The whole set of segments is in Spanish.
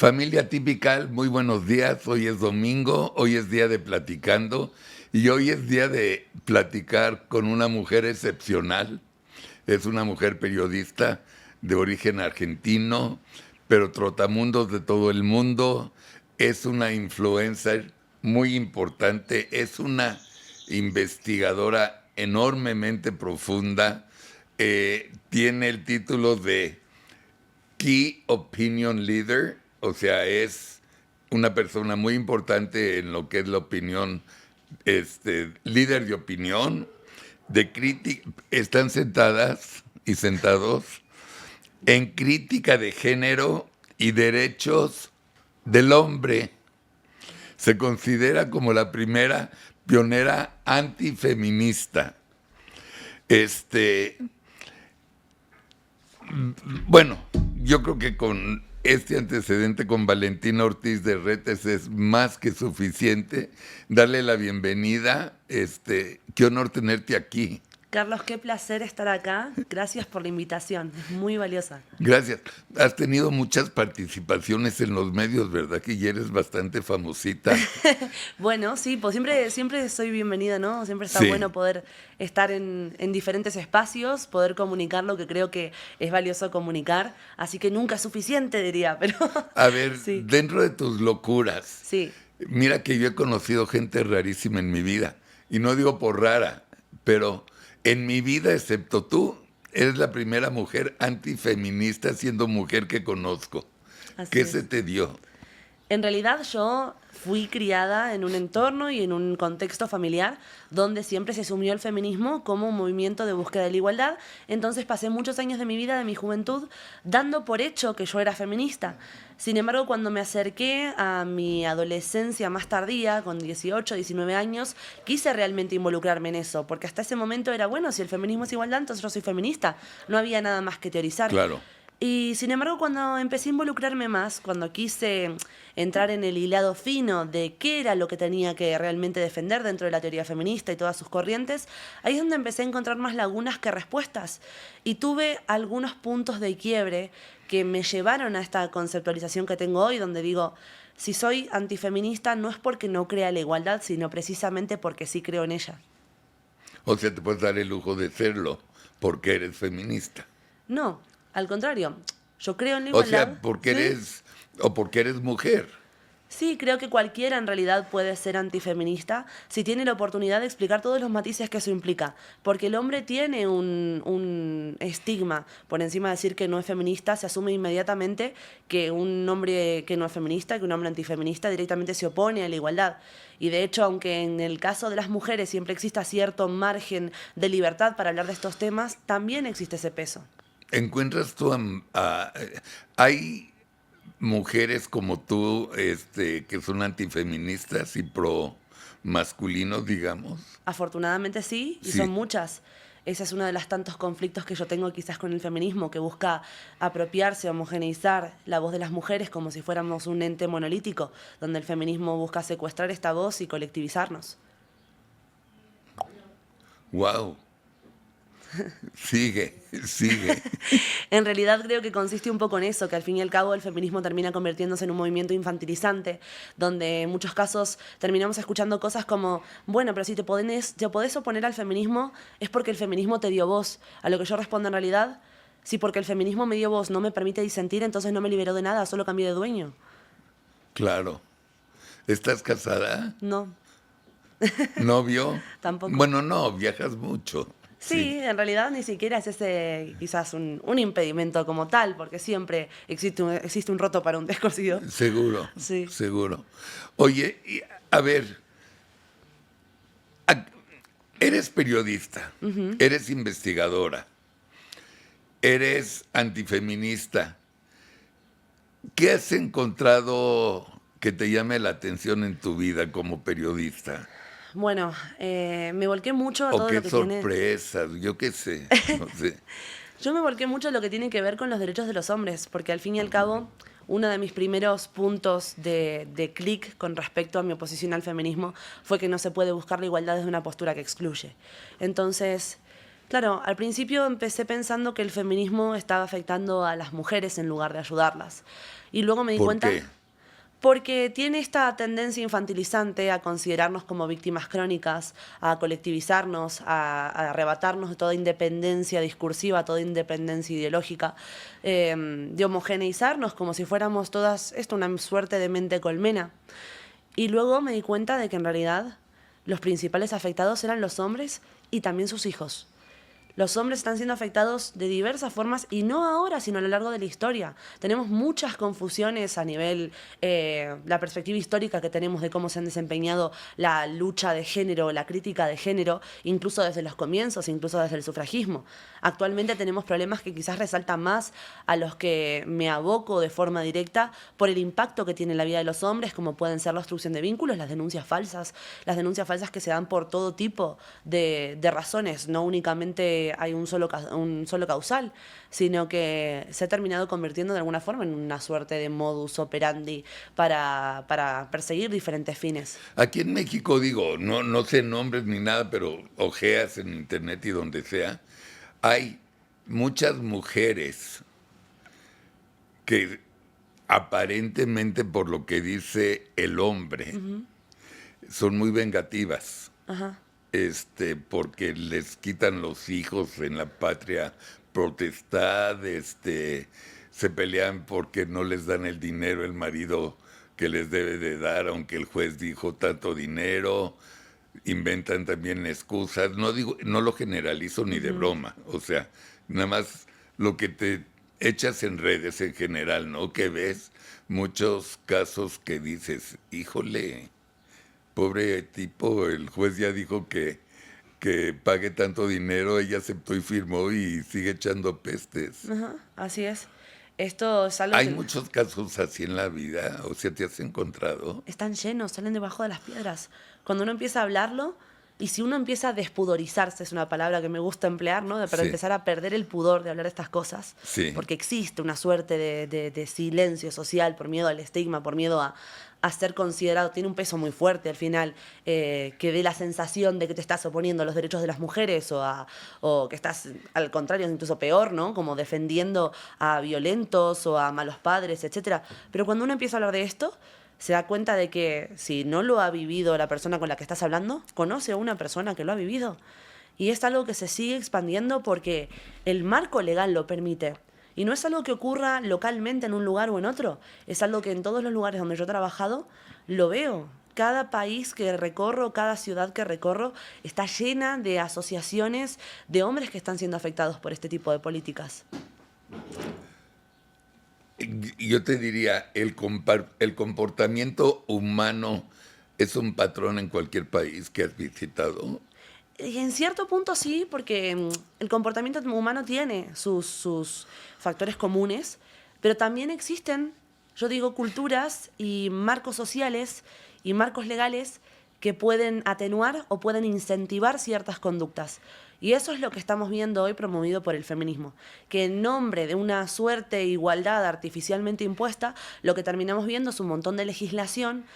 Familia Típica, muy buenos días. Hoy es domingo, hoy es día de platicando y hoy es día de platicar con una mujer excepcional. Es una mujer periodista de origen argentino, pero trotamundos de todo el mundo. Es una influencer muy importante, es una investigadora enormemente profunda. Tiene el título de Key Opinion Leader, o sea, es una persona muy importante en lo que es la opinión, líder de opinión, de crítica, están sentadas y sentados en crítica de género y derechos del hombre. Se considera como la primera pionera antifeminista. Este, Bueno, yo creo que con este antecedente con Valentina Ortiz de Retes es más que suficiente. Darle la bienvenida. Qué honor tenerte aquí. Carlos, qué placer estar acá. Gracias por la invitación, es muy valiosa. Gracias. Has tenido muchas participaciones en los medios, ¿verdad? Que ya eres bastante famosita. Bueno, sí, pues siempre soy bienvenida, ¿no? Siempre está Sí. bueno poder estar en diferentes espacios, poder comunicar lo que creo que es valioso comunicar. Así que nunca es suficiente, diría, pero A ver, sí, dentro de tus locuras, sí. mira que yo he conocido gente rarísima en mi vida. Y no digo por rara, pero en mi vida, excepto tú, eres la primera mujer antifeminista siendo mujer que conozco. Así ¿Qué se es. te dio? En realidad yo fui criada en un entorno y en un contexto familiar donde siempre se asumió el feminismo como un movimiento de búsqueda de la igualdad. Entonces pasé muchos años de mi vida, de mi juventud, dando por hecho que yo era feminista. Sin embargo, cuando me acerqué a mi adolescencia más tardía, con 18, 19 años, quise realmente involucrarme en eso, porque hasta ese momento era, bueno, si el feminismo es igualdad, entonces yo soy feminista. No había nada más que teorizar. Claro, Y sin embargo, cuando empecé a involucrarme más, cuando quise entrar en el hilado fino de qué era lo que tenía que realmente defender dentro de la teoría feminista y todas sus corrientes, ahí es donde empecé a encontrar más lagunas que respuestas. Y tuve algunos puntos de quiebre que me llevaron a esta conceptualización que tengo hoy, donde digo, si soy antifeminista no es porque no crea la igualdad, sino precisamente porque sí creo en ella. o sea, te puedes dar el lujo de serlo porque eres feminista. No, al contrario, yo creo en la O igualdad, sea, porque ¿sí? eres mujer. Sí, creo que cualquiera en realidad puede ser antifeminista si tiene la oportunidad de explicar todos los matices que eso implica. Porque el hombre tiene un estigma por encima de decir que no es feminista, se asume inmediatamente que un hombre que no es feminista, que un hombre antifeminista directamente se opone a la igualdad. Y de hecho, aunque en el caso de las mujeres siempre exista cierto margen de libertad para hablar de estos temas, también existe ese peso. ¿Encuentras tú hay mujeres como tú, que son antifeministas y pro masculinos, digamos? Afortunadamente sí, y son Sí. muchas. Ese es uno de los tantos conflictos que yo tengo quizás con el feminismo, que busca apropiarse, homogeneizar la voz de las mujeres como si fuéramos un ente monolítico, donde el feminismo busca secuestrar esta voz y colectivizarnos. Wow. Sigue, sigue. En realidad creo que consiste un poco en eso, que al fin y al cabo el feminismo termina convirtiéndose en un movimiento infantilizante, donde en muchos casos terminamos escuchando cosas como, bueno, pero si te podés oponer al feminismo es porque el feminismo te dio voz. A lo que yo respondo en realidad, si porque el feminismo me dio voz no me permite disentir, entonces no me liberó de nada, solo cambié de dueño. Claro. ¿Estás casada? No, ¿Novio? tampoco. Bueno, no, viajas mucho. Sí, Sí, en realidad ni siquiera es ese quizás un impedimento como tal, porque siempre existe un roto para un descosido. seguro, Sí. seguro. Oye, a ver, a- eres periodista, eres investigadora, eres antifeminista. ¿Qué has encontrado que te llame la atención en tu vida como periodista? Bueno, me volqué mucho a ¿O todo qué lo que tiene. sorpresas? Yo qué sé, no sé. Yo me volqué mucho a lo que tiene que ver con los derechos de los hombres, porque al fin y al cabo, uno de mis primeros puntos de clic con respecto a mi oposición al feminismo fue que no se puede buscar la igualdad desde una postura que excluye. Entonces, Claro, al principio empecé pensando que el feminismo estaba afectando a las mujeres en lugar de ayudarlas. Y luego me di ¿Por cuenta qué? porque tiene esta tendencia infantilizante a considerarnos como víctimas crónicas, a colectivizarnos, a arrebatarnos de toda independencia discursiva, toda independencia ideológica, de homogeneizarnos como si fuéramos todas esto, una suerte de mente colmena. Y luego me di cuenta de que en realidad los principales afectados eran los hombres y también sus hijos. Los hombres están siendo afectados de diversas formas y no ahora, sino a lo largo de la historia. Tenemos muchas confusiones a nivel, la perspectiva histórica que tenemos de cómo se han desempeñado la lucha de género, la crítica de género, incluso desde los comienzos, incluso desde el sufragismo. Actualmente tenemos problemas que quizás resaltan más a los que me aboco de forma directa por el impacto que tiene en la vida de los hombres, como pueden ser la obstrucción de vínculos, las denuncias falsas que se dan por todo tipo de razones, no únicamente hay un solo causal, sino que se ha terminado convirtiendo de alguna forma en una suerte de modus operandi para perseguir diferentes fines. Aquí en México, digo, no sé nombres ni nada, pero ojeas en internet y donde sea, hay muchas mujeres que aparentemente, por lo que dice el hombre, son muy vengativas. Ajá. Porque les quitan los hijos en la patria potestad, se pelean porque no les dan el dinero el marido que les debe de dar, aunque el juez dijo tanto dinero, inventan también excusas, no digo, no lo generalizo ni de broma, o sea, nada más lo que te echas en redes en general, ¿no? Que ves muchos casos que dices, híjole, pobre tipo, el juez ya dijo que pague tanto dinero, ella aceptó y firmó y sigue echando pestes. Ajá, así es. Esto es algo Hay que muchos casos así en la vida, o sea, ¿te has encontrado? están llenos, salen debajo de las piedras. Cuando uno empieza a hablarlo, y si uno empieza a despundorizarse, es una palabra que me gusta emplear, ¿no? Para Sí, empezar a perder el pudor de hablar de estas cosas, sí, porque existe una suerte de silencio social por miedo al estigma, por miedo a ser considerado, tiene un peso muy fuerte al final, que dé la sensación de que te estás oponiendo a los derechos de las mujeres o que estás, al contrario, incluso peor, ¿no? Como defendiendo a violentos o a malos padres, etcétera. Pero cuando uno empieza a hablar de esto, se da cuenta de que si no lo ha vivido la persona con la que estás hablando, conoce a una persona que lo ha vivido. Y es algo que se sigue expandiendo porque el marco legal lo permite. Y no es algo que ocurra localmente en un lugar o en otro. Es algo que en todos los lugares donde yo he trabajado lo veo. Cada país que recorro, cada ciudad que recorro, está llena de asociaciones de hombres que están siendo afectados por este tipo de políticas. Y yo te diría, el comportamiento humano es un patrón en cualquier país que has visitado. Y en cierto punto sí, porque el comportamiento humano tiene sus factores comunes, pero también existen, yo digo, culturas y marcos sociales y marcos legales que pueden atenuar o pueden incentivar ciertas conductas. Y eso es lo que estamos viendo hoy promovido por el feminismo, que en nombre de una suerte de igualdad artificialmente impuesta, lo que terminamos viendo es un montón de legislación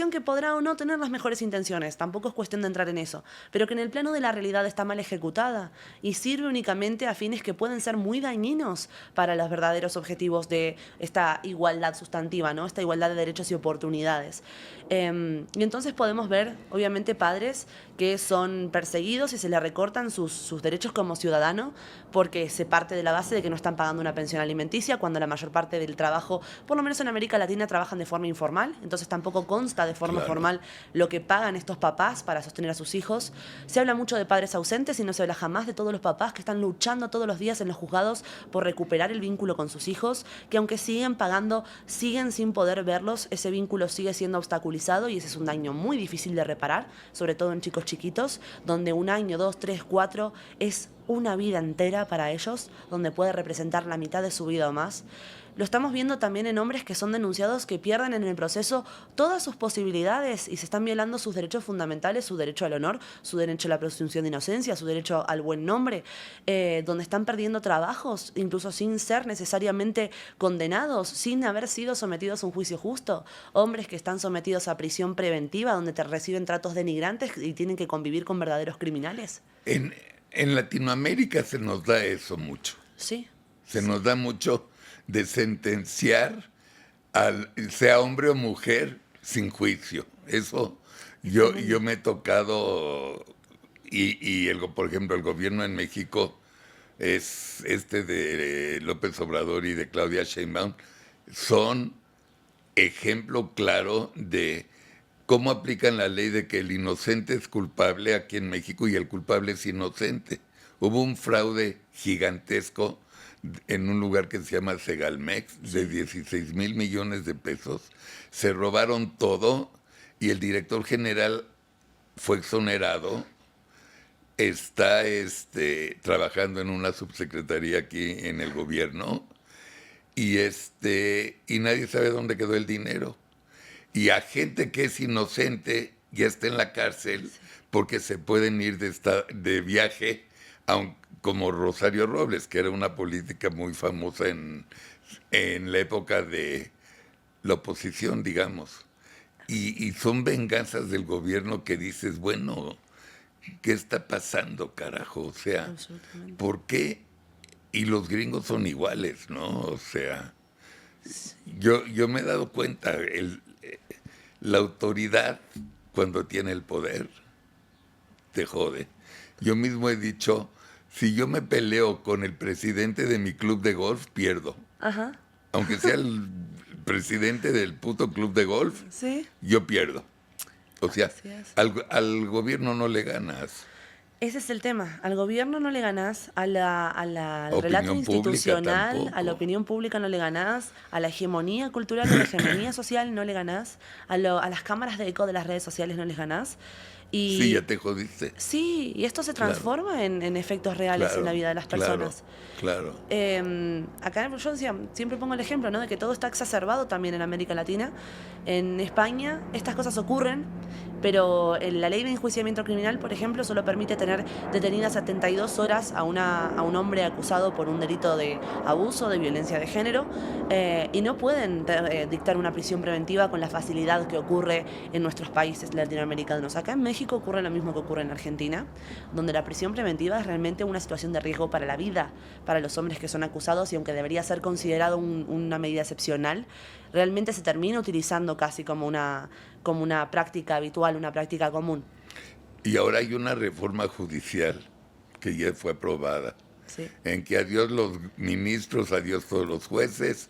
que podrá o no tener las mejores intenciones, tampoco es cuestión de entrar en eso, pero que en el plano de la realidad está mal ejecutada y sirve únicamente a fines que pueden ser muy dañinos para los verdaderos objetivos de esta igualdad sustantiva, ¿no? Esta igualdad de derechos y oportunidades. Y entonces podemos ver, obviamente, padres que son perseguidos y se les recortan sus derechos como ciudadano porque se parte de la base de que no están pagando una pensión alimenticia cuando la mayor parte del trabajo, por lo menos en América Latina, trabajan de forma informal, entonces tampoco consta de forma formal lo que pagan estos papás para sostener a sus hijos. Se habla mucho de padres ausentes y no se habla jamás de todos los papás que están luchando todos los días en los juzgados por recuperar el vínculo con sus hijos, que aunque siguen pagando, siguen sin poder verlos, ese vínculo sigue siendo obstaculizado y ese es un daño muy difícil de reparar, sobre todo en chicos chiquitos, donde 1 año, 2, 3, 4 es una vida entera para ellos, donde puede representar la mitad de su vida o más. Lo estamos viendo también en hombres que son denunciados que pierden en el proceso todas sus posibilidades y se están violando sus derechos fundamentales, su derecho al honor, su derecho a la presunción de inocencia, su derecho al buen nombre, donde están perdiendo trabajos, incluso sin ser necesariamente condenados, sin haber sido sometidos a un juicio justo. Hombres que están sometidos a prisión preventiva, donde te reciben tratos denigrantes y tienen que convivir con verdaderos criminales. en Latinoamérica se nos da eso mucho. Sí. Se nos da mucho de sentenciar sea hombre o mujer, sin juicio. Eso yo me he tocado, por ejemplo, el gobierno en México es de López Obrador y de Claudia Sheinbaum, son ejemplo claro de cómo aplican la ley de que el inocente es culpable aquí en México y el culpable es inocente. Hubo un fraude gigantesco en un lugar que se llama Segalmex de 16 mil millones de pesos. Se robaron todo y el director general fue exonerado. Está trabajando en una subsecretaría aquí en el gobierno y nadie sabe dónde quedó el dinero. Y a gente que es inocente ya está en la cárcel porque se pueden ir de viaje, como Rosario Robles, que era una política muy famosa en la época de la oposición, digamos. Y son venganzas del gobierno que dices, bueno, ¿qué está pasando, carajo? O sea, ¿por qué? Y los gringos son iguales, ¿no? O sea, yo me he dado cuenta, la autoridad, cuando tiene el poder, te jode. Yo mismo he dicho, si yo me peleo con el presidente de mi club de golf, pierdo. Ajá. Aunque sea el presidente del puto club de golf, ¿Sí? yo pierdo. O sea, al gobierno no le ganas. Ese es el tema. Al gobierno no le ganás, al relato Opinión pública institucional, tampoco. a la opinión pública no le ganás, a la hegemonía cultural, a la hegemonía social no le ganás, a las cámaras de eco de las redes sociales no les ganás. Y Sí, ya te jodiste. sí, y esto se transforma en efectos reales Claro, en la vida de las personas. Claro. Acá yo decía, siempre pongo el ejemplo, ¿no? De que todo está exacerbado también en América Latina. En España estas cosas ocurren, pero la ley de enjuiciamiento criminal, por ejemplo, solo permite tener detenidas 72 horas a un hombre acusado por un delito de abuso, de violencia de género, y no pueden dictar una prisión preventiva con la facilidad que ocurre en nuestros países latinoamericanos. Acá en México ocurre lo mismo que ocurre en Argentina, donde la prisión preventiva es realmente una situación de riesgo para la vida, para los hombres que son acusados, y aunque debería ser considerado una medida excepcional, realmente se termina utilizando casi como una práctica habitual, una práctica común. Y ahora hay una reforma judicial que ya fue aprobada, Sí. en que adiós los ministros, adiós todos los jueces,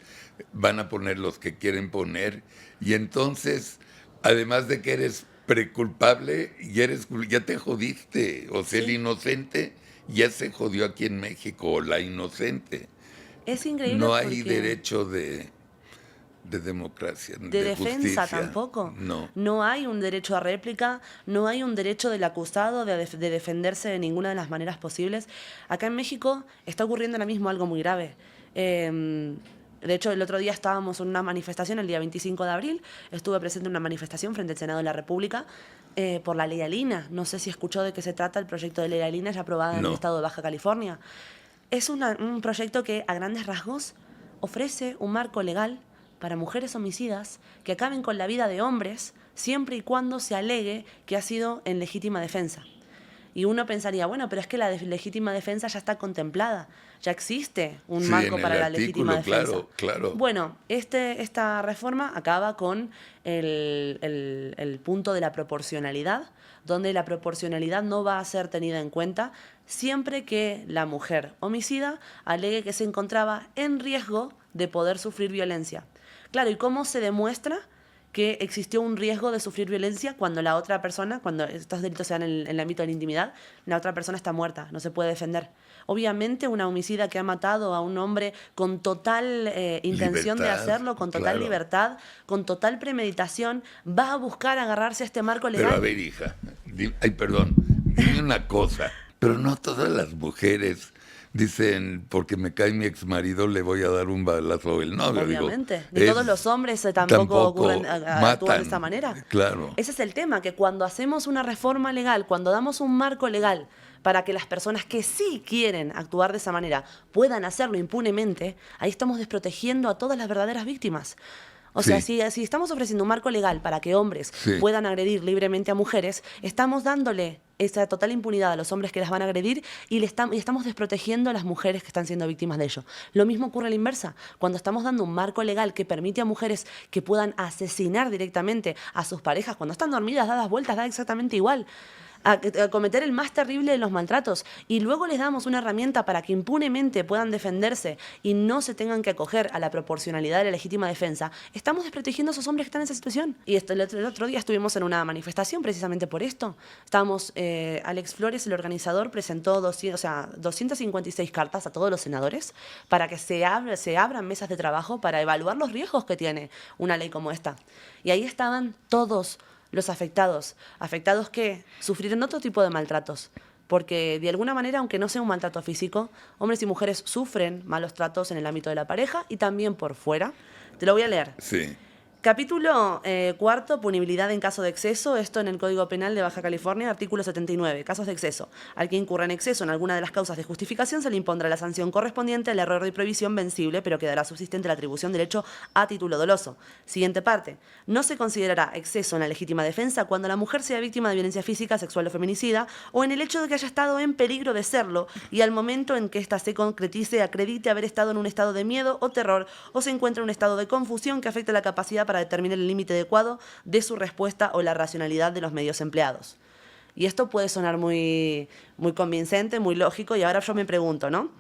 van a poner los que quieren poner, y entonces, además de que eres preculpable, ya te jodiste. O sea, el inocente ya se jodió aquí en México, o la inocente. Es increíble. No hay porque derecho de democracia, de defensa justicia. tampoco. No. No hay un derecho a réplica, no hay un derecho del acusado de defenderse de ninguna de las maneras posibles. Acá en México está ocurriendo ahora mismo algo muy grave. De hecho, el otro día estábamos en una manifestación, el día 25 de abril, estuve presente en una manifestación frente al Senado de la República por la ley Alina. No sé si escuchó de qué se trata el proyecto de ley Alina, ya aprobada en el estado de Baja California. Es un proyecto que, a grandes rasgos, ofrece un marco legal para mujeres homicidas que acaben con la vida de hombres siempre y cuando se alegue que ha sido en legítima defensa. Y uno pensaría, bueno, pero es que la legítima defensa ya está contemplada, ya existe un marco para la legítima defensa. Claro. Bueno, esta reforma acaba con el punto de la proporcionalidad, donde la proporcionalidad no va a ser tenida en cuenta siempre que la mujer homicida alegue que se encontraba en riesgo de poder sufrir violencia. Claro, ¿y cómo se demuestra que existió un riesgo de sufrir violencia cuando la otra persona, cuando estos delitos se dan en el ámbito de la intimidad, la otra persona está muerta, no se puede defender? Obviamente una homicida que ha matado a un hombre con total intención de hacerlo, con total libertad, con total premeditación, va a buscar agarrarse a este marco legal. Pero a ver, hija, dime una cosa, pero no todas las mujeres dicen, porque me cae mi exmarido, le voy a dar un balazo al novio. Obviamente. Ni todos los hombres tampoco actúan de esta manera. Claro. Ese es el tema, que cuando hacemos una reforma legal, cuando damos un marco legal para que las personas que sí quieren actuar de esa manera puedan hacerlo impunemente, ahí estamos desprotegiendo a todas las verdaderas víctimas. O sea, si estamos ofreciendo un marco legal para que hombres puedan agredir libremente a mujeres, estamos dándole esa total impunidad a los hombres que las van a agredir y estamos desprotegiendo a las mujeres que están siendo víctimas de ello. Lo mismo ocurre a la inversa. Cuando estamos dando un marco legal que permite a mujeres que puedan asesinar directamente a sus parejas, cuando están dormidas, dadas vueltas, da exactamente igual. A cometer el más terrible de los maltratos y luego les damos una herramienta para que impunemente puedan defenderse y no se tengan que acoger a la proporcionalidad de la legítima defensa, estamos desprotegiendo a esos hombres que están en esa situación. Y el otro día estuvimos en una manifestación precisamente por esto. Estábamos, Alex Flores, el organizador, presentó 256 cartas a todos los senadores para que se abran mesas de trabajo para evaluar los riesgos que tiene una ley como esta. Y ahí estaban todos los afectados que sufrieron otro tipo de maltratos, porque de alguna manera, aunque no sea un maltrato físico, hombres y mujeres sufren malos tratos en el ámbito de la pareja y también por fuera. Te lo voy a leer. Sí. Capítulo 4, punibilidad en caso de exceso. Esto en el Código Penal de Baja California, artículo 79, casos de exceso. Al que incurra en exceso en alguna de las causas de justificación se le impondrá la sanción correspondiente al error de prohibición vencible, pero quedará subsistente la atribución del hecho a título doloso. Siguiente parte. No se considerará exceso en la legítima defensa cuando la mujer sea víctima de violencia física, sexual o feminicida, o en el hecho de que haya estado en peligro de serlo y al momento en que ésta se concretice acredite haber estado en un estado de miedo o terror o se encuentre en un estado de confusión que afecte la capacidad para determinar el límite adecuado de su respuesta o la racionalidad de los medios empleados. Y esto puede sonar muy, muy convincente, muy lógico, y ahora yo me pregunto, ¿no?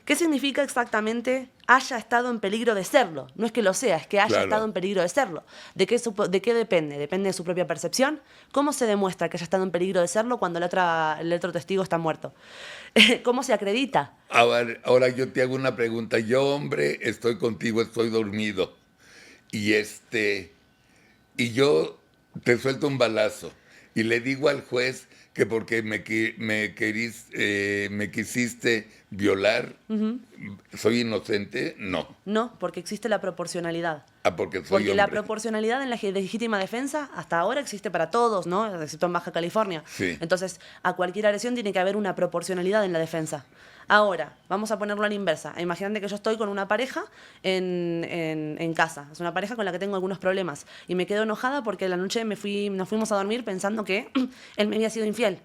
¿Qué significa exactamente haya estado en peligro de serlo? No es que lo sea, es que haya estado en peligro de serlo. ¿De qué depende? ¿Depende de su propia percepción? ¿Cómo se demuestra que haya estado en peligro de serlo cuando el otro testigo está muerto? ¿Cómo se acredita? Ahora yo te hago una pregunta. Yo, hombre, estoy contigo, estoy dormido. Y yo te suelto un balazo y le digo al juez que porque me quisiste violar, ¿soy inocente? No. No, porque existe la proporcionalidad. Porque soy Porque hombre. la proporcionalidad en la legítima defensa hasta ahora existe para todos, ¿no? Excepto en Baja California. Sí. Entonces, a cualquier agresión tiene que haber una proporcionalidad en la defensa. Ahora, vamos a ponerlo a la inversa. Imagínate que yo estoy con una pareja en casa. Es una pareja con la que tengo algunos problemas. Y me quedo enojada porque la noche nos fuimos a dormir pensando que él me había sido infiel.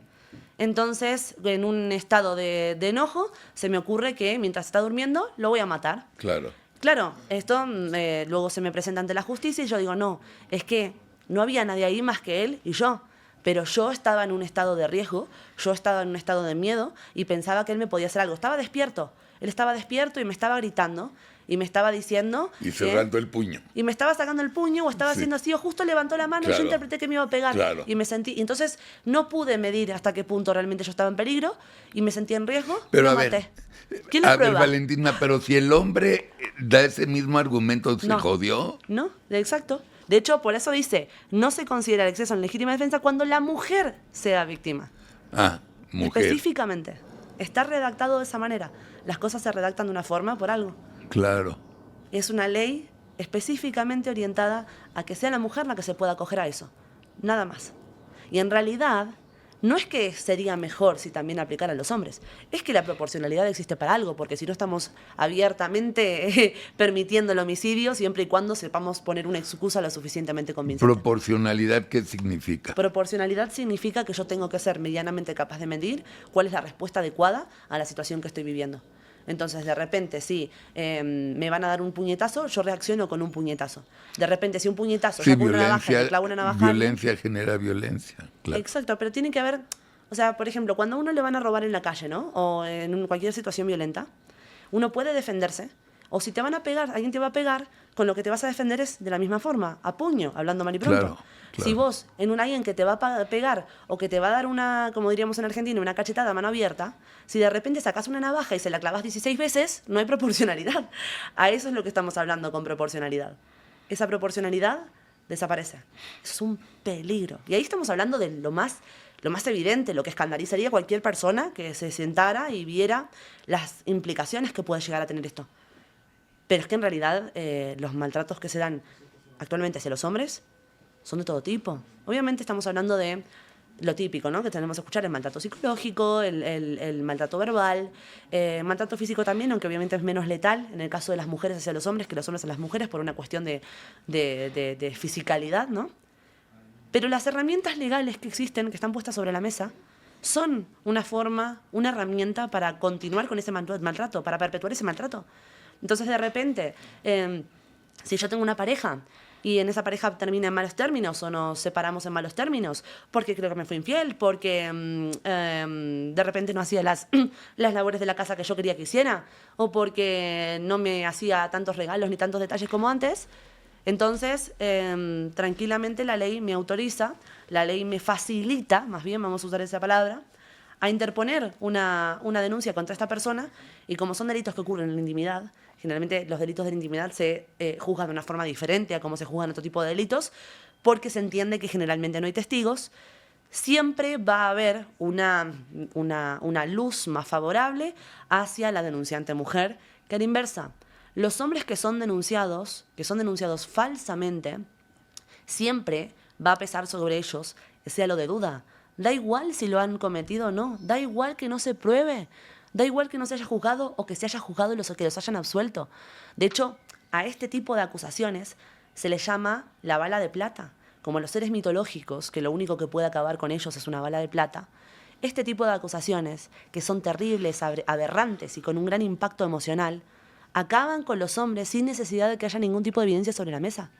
Entonces, en un estado de enojo, se me ocurre que mientras está durmiendo, lo voy a matar. Claro. Claro, esto luego se me presenta ante la justicia y yo digo, no, es que no había nadie ahí más que él y yo. Pero yo estaba en un estado de riesgo, yo estaba en un estado de miedo y pensaba que él me podía hacer algo. Estaba despierto, él estaba despierto y me estaba gritando y me estaba diciendo... Y cerrando el puño. Y me estaba sacando el puño o estaba haciendo así, o justo levantó la mano y yo interpreté que me iba a pegar. Claro. Y me sentí... Y entonces no pude medir hasta qué punto realmente yo estaba en peligro y me sentí en riesgo Pero y lo a ver, maté. ¿Quién lo prueba? Valentina, pero si el hombre da ese mismo argumento, ¿se jodió? No, exacto. De hecho, por eso dice, no se considera el exceso en legítima defensa cuando la mujer sea víctima. Mujer. Específicamente. Está redactado de esa manera. Las cosas se redactan de una forma por algo. Claro. Es una ley específicamente orientada a que sea la mujer la que se pueda acoger a eso. Nada más. Y en realidad, no es que sería mejor si también aplicara a los hombres. Es que la proporcionalidad existe para algo, porque si no estamos abiertamente permitiendo el homicidio, siempre y cuando sepamos poner una excusa lo suficientemente convincente. ¿Proporcionalidad qué significa? Proporcionalidad significa que yo tengo que ser medianamente capaz de medir cuál es la respuesta adecuada a la situación que estoy viviendo. Entonces, de repente, si me van a dar un puñetazo, yo reacciono con un puñetazo. De repente, si un puñetazo, saco una navaja y le clavo una navaja... Violencia genera violencia, claro. Exacto, pero tiene que haber... O sea, por ejemplo, cuando a uno le van a robar en la calle, ¿no? O en cualquier situación violenta, uno puede defenderse. O si te van a pegar, alguien te va a pegar, con lo que te vas a defender es de la misma forma, a puño, hablando mal y pronto. Claro. Si vos, en alguien que te va a pegar o que te va a dar una, como diríamos en Argentina, una cachetada a mano abierta, si de repente sacas una navaja y se la clavas 16 veces, no hay proporcionalidad. A eso es lo que estamos hablando con proporcionalidad. Esa proporcionalidad desaparece. Es un peligro. Y ahí estamos hablando de lo más evidente, lo que escandalizaría a cualquier persona que se sentara y viera las implicaciones que puede llegar a tener esto. Pero es que en realidad los maltratos que se dan actualmente hacia los hombres son de todo tipo. Obviamente estamos hablando de lo típico, ¿no? Que tenemos que escuchar: el maltrato psicológico, el maltrato verbal, maltrato físico también, aunque obviamente es menos letal en el caso de las mujeres hacia los hombres que los hombres hacia las mujeres por una cuestión de fisicalidad, ¿no? Pero las herramientas legales que existen, que están puestas sobre la mesa, son una forma, una herramienta para continuar con ese maltrato, para perpetuar ese maltrato. Entonces, de repente, si yo tengo una pareja y en esa pareja termina en malos términos o nos separamos en malos términos porque creo que me fue infiel, porque de repente no hacía las labores de la casa que yo quería que hiciera, o porque no me hacía tantos regalos ni tantos detalles como antes, entonces tranquilamente la ley me autoriza, la ley me facilita, más bien vamos a usar esa palabra, a interponer una denuncia contra esta persona. Y como son delitos que ocurren en la intimidad, generalmente los delitos de la intimidad se juzgan de una forma diferente a cómo se juzgan otro tipo de delitos, porque se entiende que generalmente no hay testigos. Siempre va a haber una luz más favorable hacia la denunciante mujer que a la inversa. Los hombres que son denunciados falsamente, siempre va a pesar sobre ellos ese halo de duda. Da igual si lo han cometido o no, da igual que no se pruebe, da igual que no se haya juzgado o que se haya juzgado y que los hayan absuelto. De hecho, a este tipo de acusaciones se les llama la bala de plata. Como los seres mitológicos, que lo único que puede acabar con ellos es una bala de plata, este tipo de acusaciones, que son terribles, aberrantes y con un gran impacto emocional, acaban con los hombres sin necesidad de que haya ningún tipo de evidencia sobre la mesa.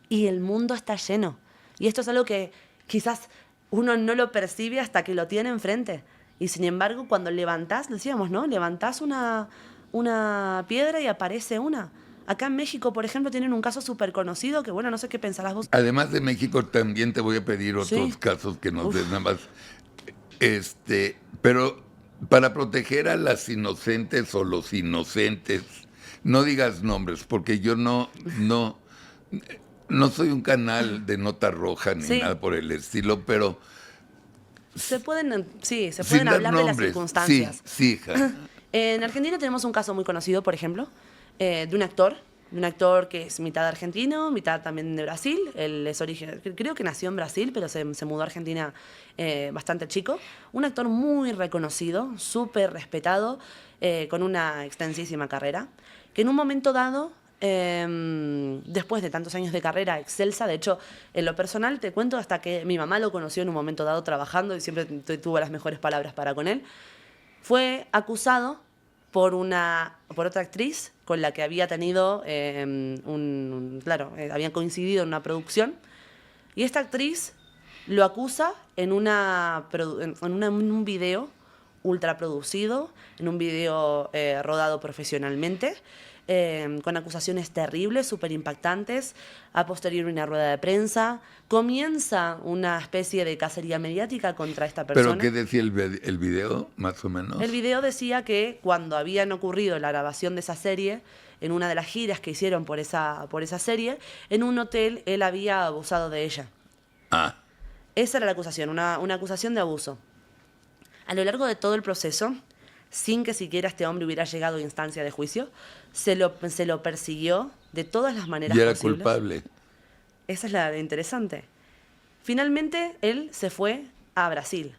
Y el mundo está lleno. Y esto es algo que quizás uno no lo percibe hasta que lo tiene enfrente. Y sin embargo, cuando levantás, decíamos, ¿no? Levantás una piedra y aparece una. Acá en México, por ejemplo, tienen un caso súper conocido que, bueno, no sé qué pensarás vos. Además de México, también te voy a pedir otros casos que nos des nada más. Pero para proteger a las inocentes o los inocentes, no digas nombres, porque yo no soy un canal de nota roja ni nada por el estilo, pero se pueden dar hablar nombres, de las circunstancias. Sí, hija. En Argentina tenemos un caso muy conocido, por ejemplo, de un actor que es mitad argentino, mitad también de Brasil. Él es creo que nació en Brasil, pero se mudó a Argentina bastante chico. Un actor muy reconocido, súper respetado, con una extensísima carrera, que en un momento dado, después de tantos años de carrera excelsa, de hecho, en lo personal te cuento hasta que mi mamá lo conoció en un momento dado trabajando y siempre tuvo las mejores palabras para con él, fue acusado por otra actriz con la que había tenido habían coincidido en una producción, y esta actriz lo acusa en un video ultra producido, en un video rodado profesionalmente, con acusaciones terribles, súper impactantes. A posteriori una rueda de prensa, comienza una especie de cacería mediática contra esta persona. ¿Pero qué decía el video, más o menos? El video decía que cuando habían ocurrido la grabación de esa serie, en una de las giras que hicieron por esa serie, en un hotel él había abusado de ella. Esa era la acusación, una acusación de abuso. A lo largo de todo el proceso, sin que siquiera este hombre hubiera llegado a instancia de juicio, se lo persiguió de todas las maneras posibles. Y era culpable. Esa es la interesante. Finalmente, él se fue a Brasil.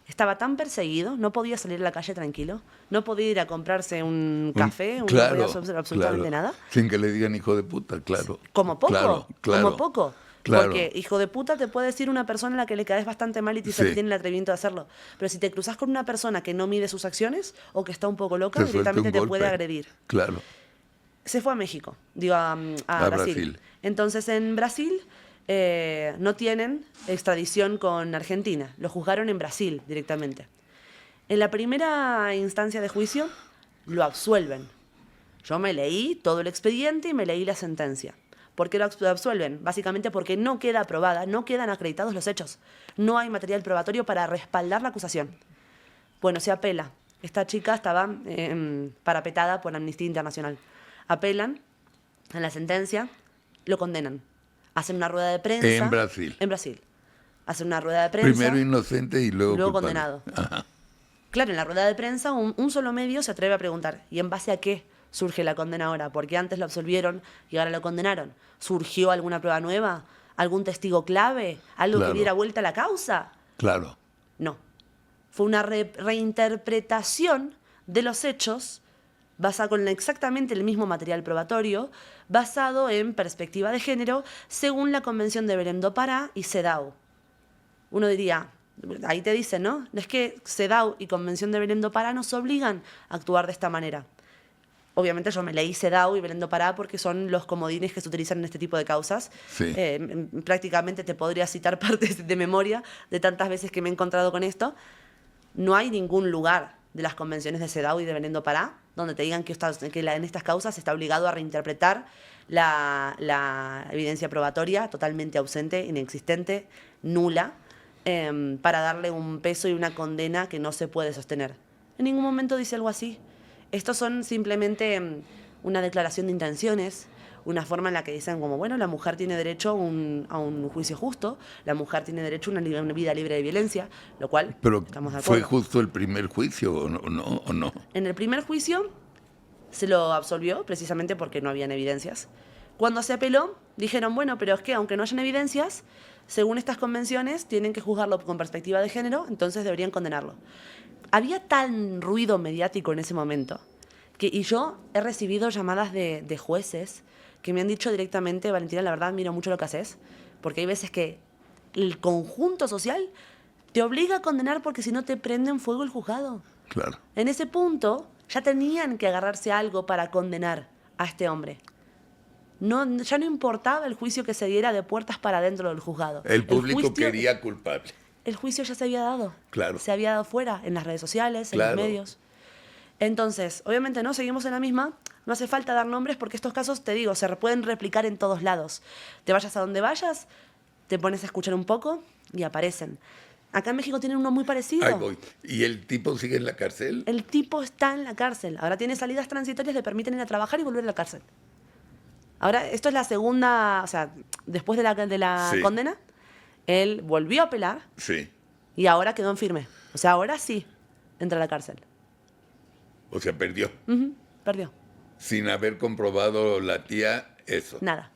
Estaba tan perseguido, no podía salir a la calle tranquilo, no podía ir a comprarse un café, no podía hacer absolutamente nada. Sin que le digan hijo de puta, claro. Como poco, como poco. Claro. Porque hijo de puta te puede decir una persona a la que le caes bastante mal y se tiene el atrevimiento de hacerlo. Pero si te cruzas con una persona que no mide sus acciones o que está un poco loca, directamente te puede agredir. Claro. Se fue a México, a Brasil. Entonces en Brasil no tienen extradición con Argentina. Lo juzgaron en Brasil directamente. En la primera instancia de juicio lo absuelven. Yo me leí todo el expediente y me leí la sentencia. ¿Por qué lo absuelven? Básicamente porque no queda aprobada, no quedan acreditados los hechos. No hay material probatorio para respaldar la acusación. Bueno, se apela. Esta chica estaba parapetada por Amnistía Internacional. Apelan a la sentencia, lo condenan. Hacen una rueda de prensa. En Brasil. En Brasil. Hacen una rueda de prensa. Primero inocente y luego condenado. Ajá. Claro, en la rueda de prensa un solo medio se atreve a preguntar, ¿y en base a qué surge la condena ahora? Porque antes lo absolvieron y ahora lo condenaron. ¿Surgió alguna prueba nueva? ¿Algún testigo clave? ¿Algo que diera vuelta a la causa? Claro. No. Fue una reinterpretación de los hechos basada con exactamente el mismo material probatorio, basado en perspectiva de género, según la Convención de Belém do Pará y CEDAW. Uno diría, ahí te dice, ¿no? Es que CEDAW y Convención de Belém do Pará nos obligan a actuar de esta manera. Obviamente yo me leí CEDAW y Belém do Pará porque son los comodines que se utilizan en este tipo de causas. Sí. Prácticamente te podría citar partes de memoria de tantas veces que me he encontrado con esto. No hay ningún lugar de las convenciones de CEDAW y de Belém do Pará donde te digan que en estas causas está obligado a reinterpretar la evidencia probatoria, totalmente ausente, inexistente, nula, para darle un peso y una condena que no se puede sostener. En ningún momento dice algo así. Estos son simplemente una declaración de intenciones, una forma en la que dicen como, bueno, la mujer tiene derecho a un juicio justo, la mujer tiene derecho a una vida libre de violencia, lo cual Pero estamos de ¿fue acuerdo. justo el primer juicio o no? En el primer juicio se lo absolvió precisamente porque no habían evidencias. Cuando se apeló, dijeron, bueno, pero es que aunque no hayan evidencias, según estas convenciones, tienen que juzgarlo con perspectiva de género, entonces deberían condenarlo. Había tan ruido mediático en ese momento y yo he recibido llamadas de jueces que me han dicho directamente, Valentina, la verdad admiro mucho lo que haces, porque hay veces que el conjunto social te obliga a condenar porque si no te prende en fuego el juzgado. Claro. En ese punto ya tenían que agarrarse a algo para condenar a este hombre. Ya no importaba el juicio que se diera de puertas para adentro del juzgado. El público quería culpable. El juicio ya se había dado. Claro. Se había dado fuera, en las redes sociales, en Claro. los medios. Entonces, obviamente no, seguimos en la misma. No hace falta dar nombres porque estos casos, te digo, se pueden replicar en todos lados. Te vayas a donde vayas, te pones a escuchar un poco y aparecen. Acá en México tienen uno muy parecido. Ahí voy. ¿Y el tipo sigue en la cárcel? El tipo está en la cárcel. Ahora tiene salidas transitorias, le permiten ir a trabajar y volver a la cárcel. Ahora, esto es la segunda, o sea, después de la Sí. condena, él volvió a apelar Sí. y ahora quedó en firme. O sea, ahora sí entra a la cárcel. O sea, perdió. Perdió. Sin haber comprobado la tía eso. Nada.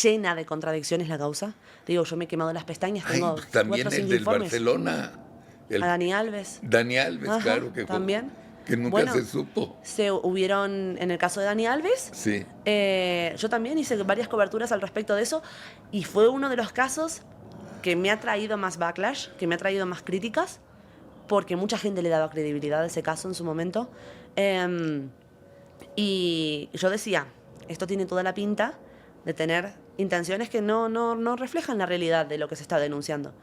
Llena de contradicciones la causa. Te digo, yo me he quemado las pestañas, Ay, tengo pues también 4 o el 5 del informes. Barcelona. A Dani Alves. Dani Alves, Ajá, claro. Que también. Que nunca Bueno, se supo. Se hubieron, en el caso de Dani Alves, Sí. yo también hice varias coberturas al respecto de eso y fue uno de los casos que me ha traído más backlash, que me ha traído más críticas, porque mucha gente le daba credibilidad a ese caso en su momento. Y yo decía, esto tiene toda la pinta de tener intenciones que no reflejan la realidad de lo que se está denunciando.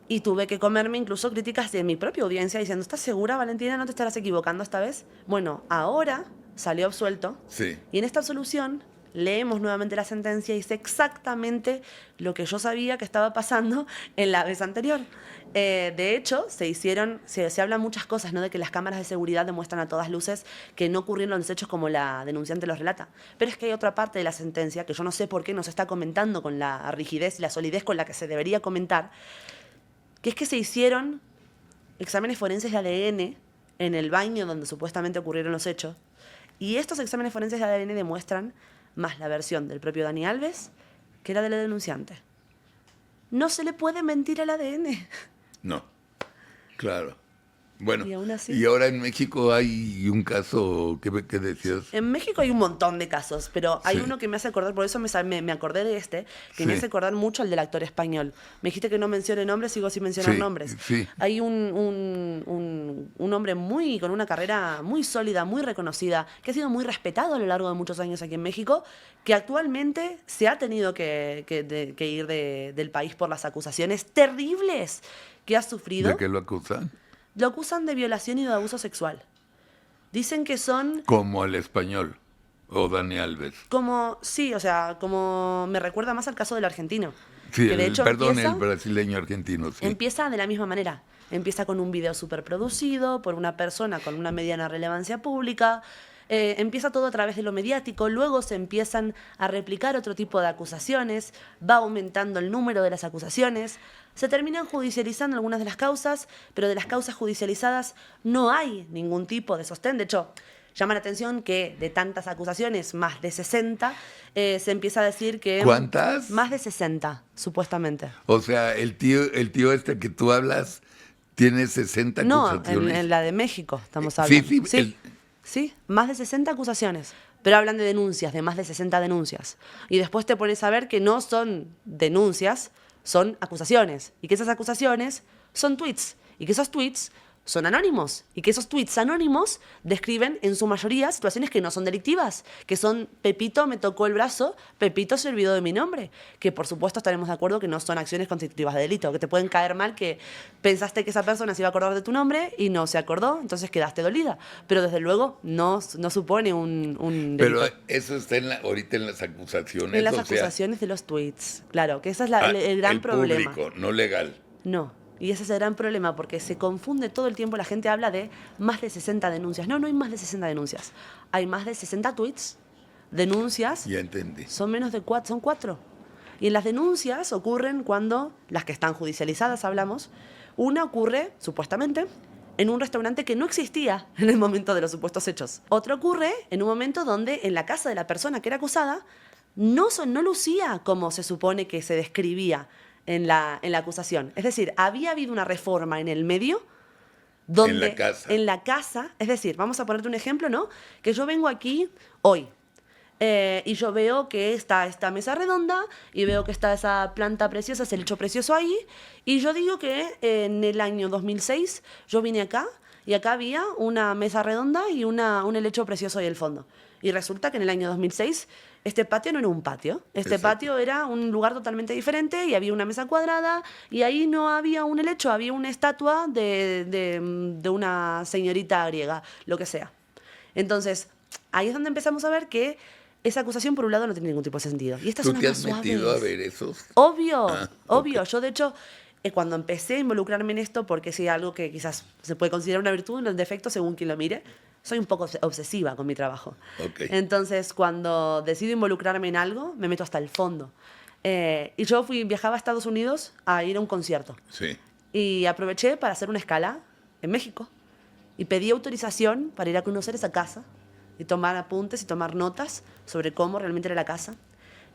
Y tuve que comerme incluso críticas de mi propia audiencia diciendo, ¿estás segura, Valentina? ¿No te estarás equivocando esta vez? Bueno, ahora salió absuelto. Sí. Y en esta absolución leemos nuevamente la sentencia y dice exactamente lo que yo sabía que estaba pasando en la vez anterior. De hecho, se hablan muchas cosas, ¿no? De que las cámaras de seguridad demuestran a todas luces que no ocurrieron los hechos como la denunciante los relata. Pero es que hay otra parte de la sentencia que yo no sé por qué no se está comentando con la rigidez y la solidez con la que se debería comentar, que es que se hicieron exámenes forenses de ADN en el baño donde supuestamente ocurrieron los hechos. Y estos exámenes forenses de ADN demuestran más la versión del propio Dani Alves que la de la denunciante. No se le puede mentir al ADN. No. Claro. Bueno, Y aún así. y ahora en México hay un caso que decías. En México hay un montón de casos, pero hay Sí. uno que me hace acordar, por eso me acordé de este, que me Sí. hace acordar mucho al del actor español. Me dijiste que no mencione nombres, sigo sin mencionar Sí, nombres. sí. Hay un hombre con una carrera muy sólida, muy reconocida, que ha sido muy respetado a lo largo de muchos años aquí en México, que actualmente se ha tenido que ir del país por las acusaciones terribles que ha sufrido. ¿De qué lo acusan? Lo acusan de violación y de abuso sexual. Dicen que son Como el español o Dani Alves. como, sí, o sea, como me recuerda más al caso del argentino. Sí, que de hecho perdón, empieza, el brasileño argentino, sí. empieza de la misma manera. Empieza con un video súper producido por una persona con una mediana relevancia pública. Empieza todo a través de lo mediático, luego se empiezan a replicar otro tipo de acusaciones, va aumentando el número de las acusaciones, se terminan judicializando algunas de las causas, pero de las causas judicializadas no hay ningún tipo de sostén. De hecho, llama la atención que de tantas acusaciones, más de 60, se empieza a decir que... ¿Cuántas? Más de 60, supuestamente. O sea, el tío este que tú hablas tiene 60 No, acusaciones. en la de México estamos Sí, hablando. sí, Sí, más de 60 acusaciones. Pero hablan de denuncias, de más de 60 denuncias. Y después te pones a ver que no son denuncias, son acusaciones. Y que esas acusaciones son tweets. Y que esos tweets son anónimos. Y que esos tweets anónimos describen en su mayoría situaciones que no son delictivas. Que son Pepito me tocó el brazo, Pepito se olvidó de mi nombre. Que por supuesto estaremos de acuerdo que no son acciones constitutivas de delito. Que te pueden caer mal, que pensaste que esa persona se iba a acordar de tu nombre y no se acordó, entonces quedaste dolida. Pero desde luego no supone un delito. Pero eso está ahorita en las acusaciones. En las acusaciones de los tweets. Claro, que ese es el gran problema. Público, no legal. No. Y ese es el gran problema, porque se confunde todo el tiempo. La gente habla de más de 60 denuncias. No, no hay más de 60 denuncias. Hay más de 60 tweets, denuncias. Ya entendí. Son menos de 4, son 4. Y en las denuncias ocurren cuando, las que están judicializadas hablamos, una ocurre, supuestamente, en un restaurante que no existía en el momento de los supuestos hechos. Otra ocurre en un momento donde en la casa de la persona que era acusada no lucía como se supone que se describía en la acusación. Es decir, había habido una reforma en el medio donde... En la casa. Es decir, vamos a ponerte un ejemplo, ¿no? Que yo vengo aquí hoy y yo veo que está esta mesa redonda y veo que está esa planta preciosa, ese lecho precioso ahí, y yo digo que en el año 2006 yo vine acá y acá había una mesa redonda y un helecho precioso ahí al fondo. Y resulta que en el año 2006 este patio no era un patio. Este patio era un lugar totalmente diferente y había una mesa cuadrada y ahí no había un helecho, había una estatua de una señorita griega, lo que sea. Entonces, ahí es donde empezamos a ver que esa acusación, por un lado, no tiene ningún tipo de sentido. Y estas ¿Tú son te las has más metido suaves. a ver esos? Obvio, Okay. Yo, de hecho, cuando empecé a involucrarme en esto, porque sí, algo que quizás se puede considerar una virtud, un defecto según quien lo mire, soy un poco obsesiva con mi trabajo. Okay. Entonces, cuando decido involucrarme en algo, me meto hasta el fondo. Y yo viajaba a Estados Unidos a ir a un concierto. Sí. Y aproveché para hacer una escala en México. Y pedí autorización para ir a conocer esa casa y tomar apuntes y tomar notas sobre cómo realmente era la casa.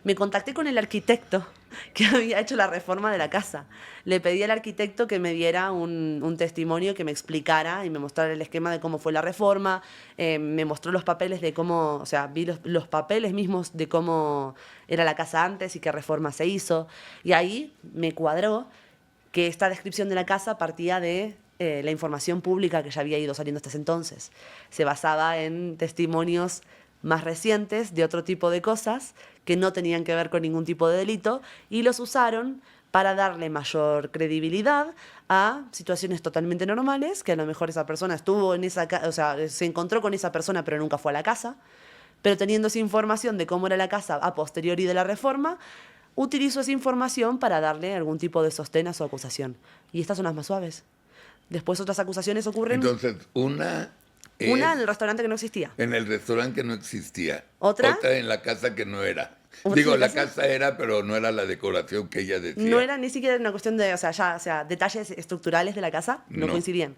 Me contacté con el arquitecto que había hecho la reforma de la casa. Le pedí al arquitecto que me diera un testimonio, que me explicara y me mostrara el esquema de cómo fue la reforma. Me mostró los papeles de cómo, o sea, vi los papeles mismos de cómo era la casa antes y qué reforma se hizo. Y ahí me cuadró que esta descripción de la casa partía de la información pública que ya había ido saliendo hasta ese entonces. Se basaba en testimonios más recientes de otro tipo de cosas que no tenían que ver con ningún tipo de delito y los usaron para darle mayor credibilidad a situaciones totalmente normales, que a lo mejor esa persona estuvo en esa casa, o sea, se encontró con esa persona pero nunca fue a la casa, pero teniendo esa información de cómo era la casa a posteriori de la reforma, utilizó esa información para darle algún tipo de sostén a su acusación. Y estas son las más suaves. Después otras acusaciones ocurren... Entonces, una en el restaurante que no existía. En el restaurante que no existía. ¿Otra? Otra en la casa que no era. Digo, la casa era, pero no era la decoración que ella decía. No era ni siquiera una cuestión de, detalles estructurales de la casa no coincidían.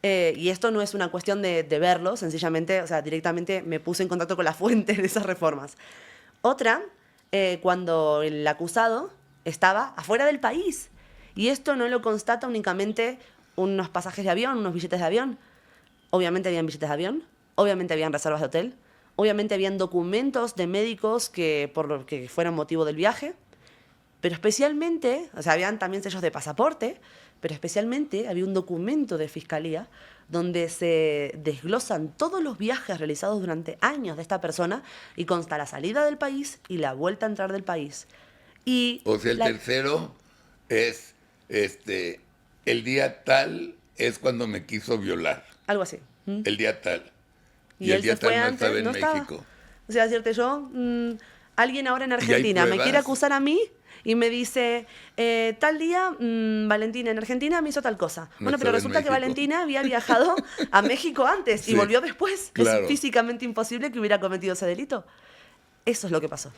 Y esto no es una cuestión de verlo, sencillamente, directamente me puse en contacto con la fuente de esas reformas. Otra, cuando el acusado estaba afuera del país. Y esto no lo constata únicamente unos pasajes de avión, unos billetes de avión. Obviamente habían billetes de avión, obviamente habían reservas de hotel, obviamente habían documentos de médicos que fueran motivo del viaje, pero especialmente, habían también sellos de pasaporte, pero especialmente había un documento de fiscalía donde se desglosan todos los viajes realizados durante años de esta persona y consta la salida del país y la vuelta a entrar del país. O sea, el tercero es, el día tal es cuando me quiso violar. Algo así. El día tal. Y el día tal no antes, estaba en México. O sea, decirte yo, alguien ahora en Argentina me quiere acusar a mí y me dice, tal día, Valentina en Argentina me hizo tal cosa. No bueno, pero resulta que Valentina había viajado a México antes y volvió después. Claro. Es físicamente imposible que hubiera cometido ese delito. Eso es lo que pasó.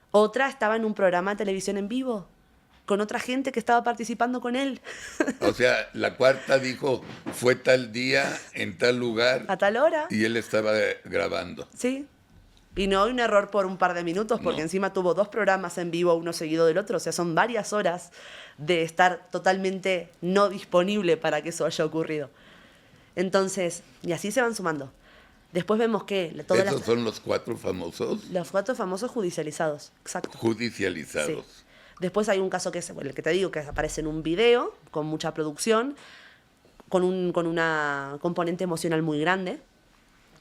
Otra estaba en un programa de televisión en vivo con otra gente que estaba participando con él. O sea, la cuarta dijo, fue tal día, en tal lugar, A tal hora. y él estaba grabando. Sí. Y no hay un error por un par de minutos, porque No. encima tuvo 2 programas en vivo, uno seguido del otro. O sea, son varias horas de estar totalmente no disponible para que eso haya ocurrido. Entonces, y así se van sumando. Después vemos que Esos son los 4 famosos los 4 famosos judicializados. Exacto. judicializados. Sí. Después hay un caso que es el que te digo, que aparece en un video con mucha producción, con una componente emocional muy grande.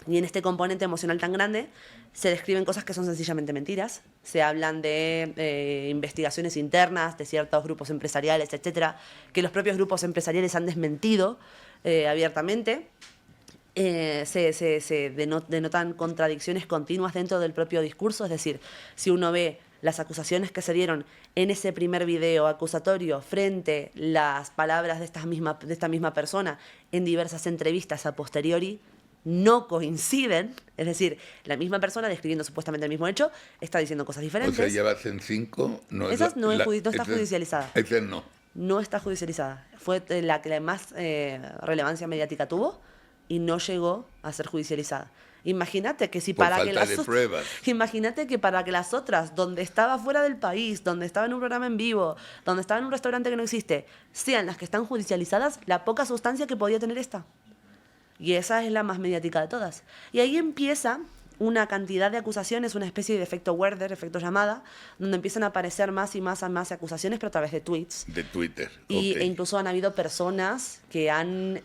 Y en este componente emocional tan grande se describen cosas que son sencillamente mentiras. Se hablan de investigaciones internas de ciertos grupos empresariales, etcétera, que los propios grupos empresariales han desmentido abiertamente. Se denotan contradicciones continuas dentro del propio discurso. Es decir, si uno ve las acusaciones que se dieron en ese primer video acusatorio frente las palabras de esta misma persona en diversas entrevistas a posteriori, no coinciden. Es decir, la misma persona describiendo supuestamente el mismo hecho está diciendo cosas O diferentes. sea, ya vas en 5. No Esa no está judicializada. Ese no. No está judicializada. Fue la que más relevancia mediática tuvo y no llegó a ser judicializada. Imagínate que si Por para que falta de pruebas. Imagínate que para que las otras, donde estaba fuera del país, donde estaba en un programa en vivo, donde estaba en un restaurante que no existe, sean las que están judicializadas, la poca sustancia que podía tener esta. Y esa es la más mediática de todas. Y ahí empieza una cantidad de acusaciones, una especie de efecto Werther, efecto llamada, donde empiezan a aparecer más y más acusaciones, pero a través de tweets. De Twitter. E incluso han habido personas que han